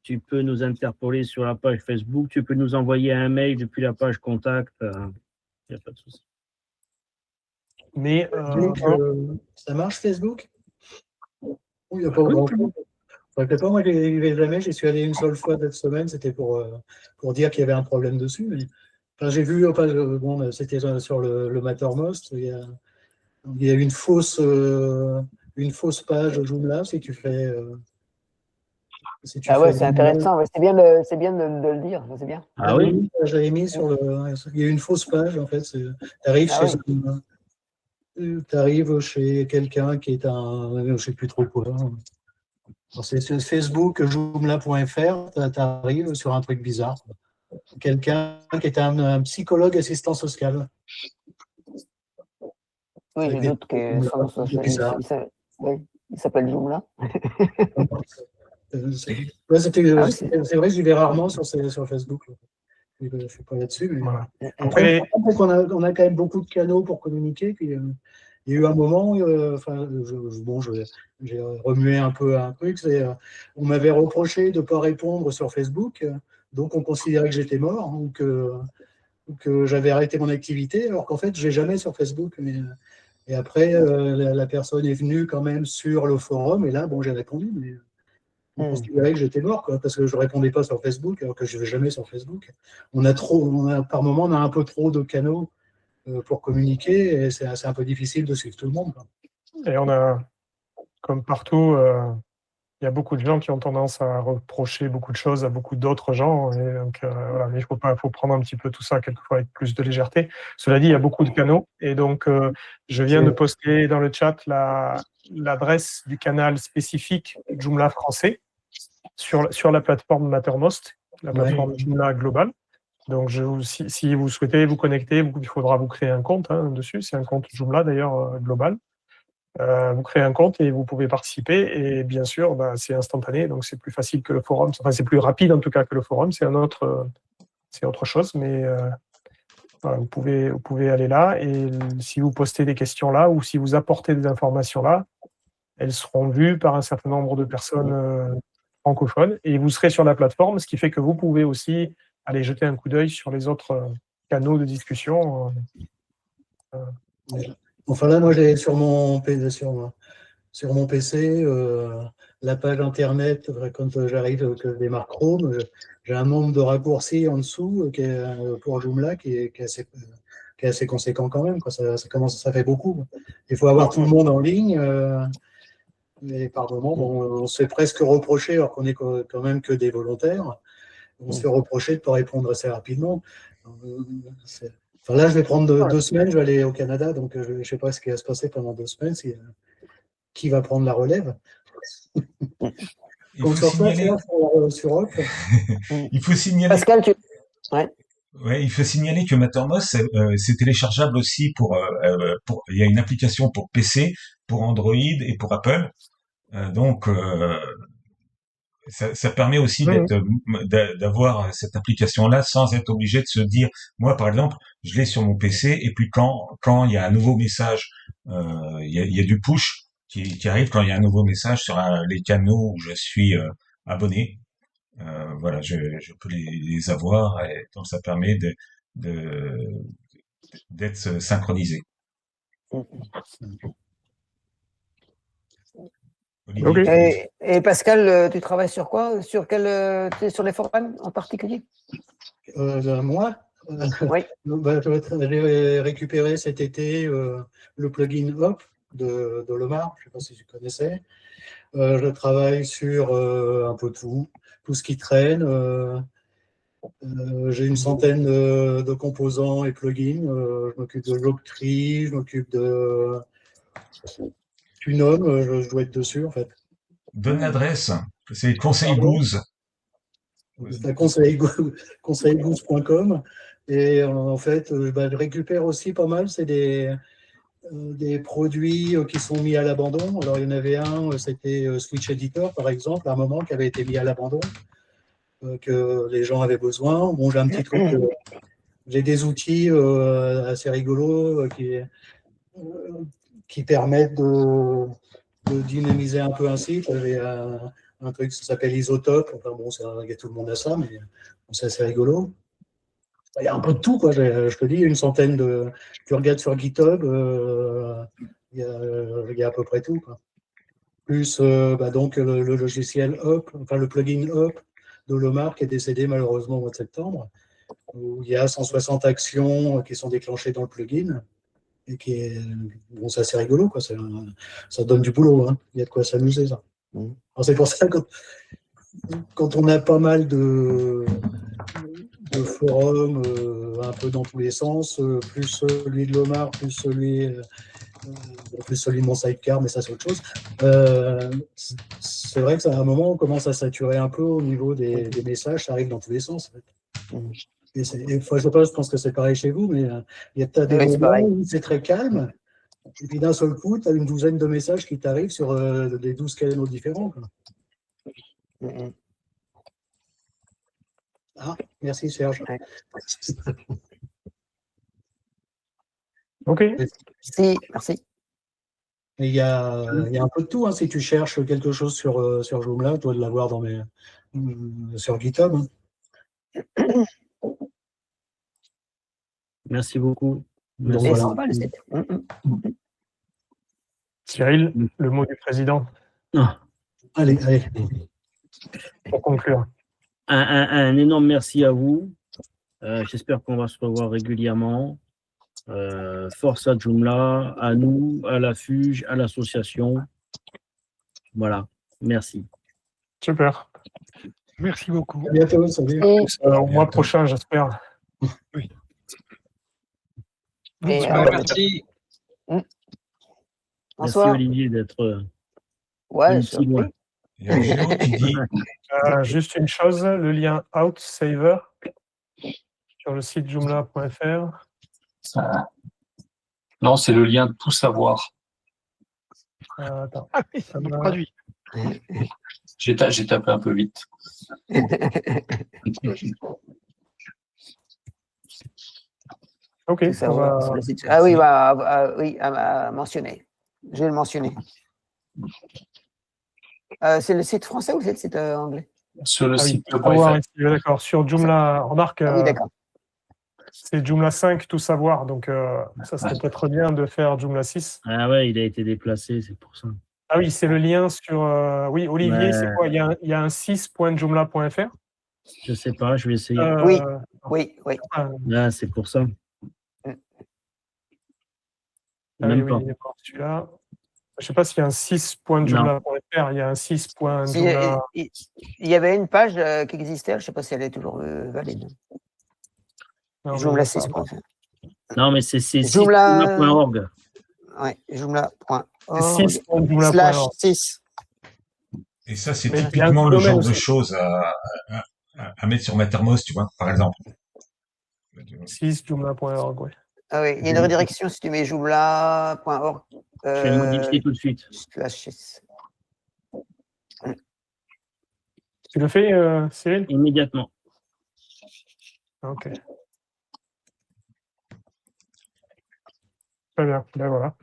tu peux nous interpeller sur la page Facebook, tu peux nous envoyer un mail depuis la page contact. Il n'y a pas de souci. Mais Donc, ça marche Facebook? Oui, il n'y a pas grand-chose. Pas moi, j'y suis allé une seule fois cette semaine, c'était pour dire qu'il y avait un problème dessus. Mais, enfin, j'ai vu, bon, c'était sur le Mattermost, il y a une fausse page Joomla si tu fais. Ah ouais, c'est intéressant. Ouais, c'est bien de le dire. C'est bien. Ah oui? J'avais mis sur le. Il y a une fausse page, en fait. Tu arrives chez quelqu'un qui est un. Je ne sais plus trop quoi. C'est sur Facebook, joomla.fr, tu arrives sur un truc bizarre. Quelqu'un qui est un psychologue assistant social. Oui, j'ai doute que il s'appelle Joomla. C'est vrai que j'y vais rarement sur Facebook. Je ne suis pas là-dessus. Mais... Voilà. Après, on a quand même beaucoup de canaux pour communiquer. Puis, il y a eu un moment, j'ai remué un peu un truc, on m'avait reproché de ne pas répondre sur Facebook, donc on considérait que j'étais mort ou que j'avais arrêté mon activité, alors qu'en fait, je n'ai jamais sur Facebook. Et après, la personne est venue quand même sur le forum, et là, bon, j'ai répondu, mais on considérait que j'étais mort, quoi, parce que je ne répondais pas sur Facebook, alors que je ne vais jamais sur Facebook. Par moment, on a un peu trop de canaux pour communiquer, et c'est un peu difficile de suivre tout le monde, quoi. Et on a, comme partout, il y a beaucoup de gens qui ont tendance à reprocher beaucoup de choses à beaucoup d'autres gens. Et donc, voilà, mais il faut prendre un petit peu tout ça quelquefois avec plus de légèreté. Cela dit, il y a beaucoup de canaux. Et donc, je viens de poster dans le chat l'adresse du canal spécifique Joomla français sur la plateforme Mattermost, la plateforme Joomla globale. Donc, si vous souhaitez vous connecter, il faudra vous créer un compte dessus. C'est un compte Joomla d'ailleurs global. Vous créez un compte et vous pouvez participer. Et bien sûr, c'est instantané, donc c'est plus facile que le forum. Enfin, c'est plus rapide en tout cas que le forum. C'est autre chose, mais voilà, vous pouvez aller là. Et si vous postez des questions là ou si vous apportez des informations là, elles seront vues par un certain nombre de personnes francophones et vous serez sur la plateforme, ce qui fait que vous pouvez aussi aller jeter un coup d'œil sur les autres canaux de discussion. Enfin là, moi, j'ai sur mon PC la page internet, quand j'arrive, que je démarre Chrome, j'ai un nombre de raccourcis en dessous pour Joomla qui est assez conséquent quand même, quoi. Ça fait beaucoup. Il faut avoir tout le monde en ligne. Et par moment, on se fait presque reprocher, alors qu'on est quand même que des volontaires, on se fait reprocher de ne pas répondre assez rapidement. Enfin, là, je vais prendre 2 semaines, je vais aller au Canada, donc je ne sais pas ce qui va se passer pendant 2 semaines, qui va prendre la relève. Il faut signaler... Il faut signaler... Pascal, il faut signaler que Mattermost, c'est téléchargeable aussi il y a une application pour PC, pour Android et pour Apple. Donc, ça permet aussi d'avoir cette application-là sans être obligé de se dire, moi par exemple, je l'ai sur mon PC et puis quand il y a un nouveau message, il y a du push qui arrive quand il y a un nouveau message sur les canaux où je suis abonné. Voilà, je peux les avoir et donc ça permet d'être synchronisé. Okay. Et Pascal, tu travailles sur quoi? Sur les forums en particulier? Moi, oui. J'ai récupéré cet été le plugin Hop de Lomar, je ne sais pas si tu connaissais. Je travaille sur un peu tout ce qui traîne. J'ai une centaine de composants et plugins. Je m'occupe de Logtree, je m'occupe de Tunom, je dois être dessus en fait. Donne l'adresse, c'est conseilgouze. C'est conseilgouze.com. Et en fait, je récupère aussi pas mal, c'est des produits qui sont mis à l'abandon. Alors, il y en avait un, c'était Switch Editor, par exemple, à un moment, qui avait été mis à l'abandon. que les gens avaient besoin. Bon, j'ai un petit truc, j'ai des outils assez rigolos qui permettent de dynamiser un peu un site. J'ai un truc qui s'appelle Isotope. Enfin bon, tout le monde a ça, mais bon, c'est assez rigolo. Il y a un peu de tout, quoi. Je te dis, une centaine de. Tu regardes sur GitHub, il y a à peu près tout, quoi. Plus donc le logiciel Up, enfin le plugin Up de Lomar qui est décédé malheureusement au mois de septembre, où il y a 160 actions qui sont déclenchées dans le plugin. Et qui est. Bon, c'est assez rigolo, quoi. Ça donne du boulot, hein. Il y a de quoi s'amuser, ça. Alors, c'est pour ça que quand on a pas mal de forums un peu dans tous les sens, plus celui de Lomar, plus celui de mon sidecar, mais ça c'est autre chose. C'est vrai que ça, à un moment, on commence à saturer un peu au niveau des messages, ça arrive dans tous les sens. En fait. Et je pense que c'est pareil chez vous, mais il y a des moments où c'est très calme, et puis d'un seul coup, tu as une douzaine de messages qui t'arrivent sur des 12 canaux différents. Quoi. Ah, merci Serge. Ok. Merci. Il y a un peu de tout. Hein. Si tu cherches quelque chose sur Joomla, tu dois l'avoir sur GitHub. Hein. Merci beaucoup. Donc, Et voilà. sympa, le site. Cyril, le mot du président. Ah. Allez. Pour conclure. Un énorme merci à vous. J'espère qu'on va se revoir régulièrement. Force à Joomla, à nous, à la FUGE, à l'association. Voilà. Merci. Super. Merci beaucoup. À bientôt. Salut. Au mois prochain, j'espère. Oui. Merci. Merci Olivier d'être si loin. Il y a Géo qui dit juste une chose, le lien Outsaver sur le site joomla.fr. Non, c'est le lien Tout Savoir. Attends. Ah oui, ça me traduit. J'ai tapé un peu vite. Ok. Ça va. Ah oui, oui, à mentionner. Je vais le mentionner. C'est le site français ou c'est le site anglais? Sur le site. D'accord. Sur Joomla, remarque. Ah oui, d'accord. C'est Joomla 5, tout savoir. Donc, ça serait peut-être bien de faire Joomla 6. Ah ouais, il a été déplacé, c'est pour ça. Ah oui, c'est le lien sur. Oui, Olivier, c'est quoi? Il y a un 6.joomla.fr? Je sais pas, je vais essayer. Oui. Là, c'est pour ça. Même pas. Celui-là. Je ne sais pas s'il y a un 6.joomla.fr, il y a un 6.joomla. Il y avait une page qui existait, je ne sais pas si elle est toujours valide. Joomla 6.fr. Non, mais c'est joomla.org. Oui, joomla.org. 6.joomla.org. Et ça, c'est typiquement le genre de choses à mettre sur Mattermost, tu vois, par exemple. 6joomla.org, oui. Ah oui, il y a une redirection si tu mets joomla.org. Je vais le modifier tout de suite. Tu le fais, Cyril? Immédiatement. Ok. Très bien, ben voilà.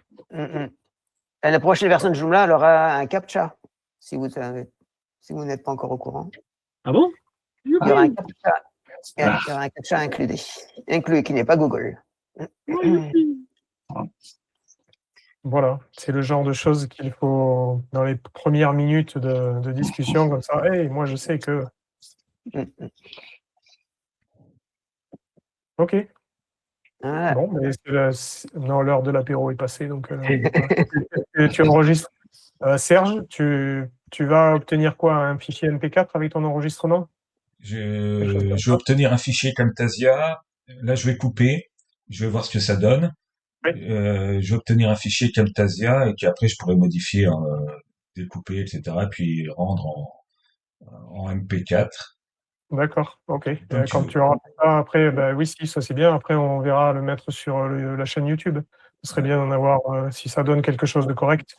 La prochaine version de Joomla, elle aura un CAPTCHA, si vous n'êtes pas encore au courant. Ah bon? Il y aura un CAPTCHA inclus, qui n'est pas Google. Voilà, c'est le genre de choses qu'il faut dans les premières minutes de discussion, comme ça. Hey, moi, je sais que. Ok. Bon, mais l'heure de l'apéro est passée, donc tu enregistres. Serge, tu vas obtenir quoi? Un fichier MP4 avec ton enregistrement? Je vais obtenir un fichier Camtasia. Là, je vais couper. Je vais voir ce que ça donne. Oui. Je vais obtenir un fichier Camtasia et puis après, je pourrais modifier, découper, etc. Puis rendre en MP4. D'accord, ok. Donc, quand tu auras ça, après, oui, si, ça c'est bien. Après, on verra le mettre sur la chaîne YouTube. Ce serait bien d'en avoir si ça donne quelque chose de correct.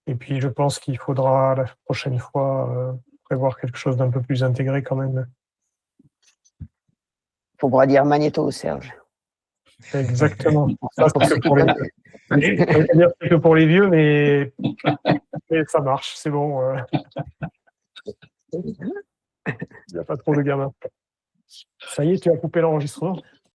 Et puis, je pense qu'il faudra la prochaine fois prévoir quelque chose d'un peu plus intégré quand même. Il faudra dire magnéto, Serge. Exactement. Ça, Pour c'est ceux que qui pour les connaissent. vieux. Ça veut dire que c'est que pour les vieux, mais ça marche, c'est bon. Il n'y a pas trop de gamins. Ça y est, tu as coupé l'enregistrement.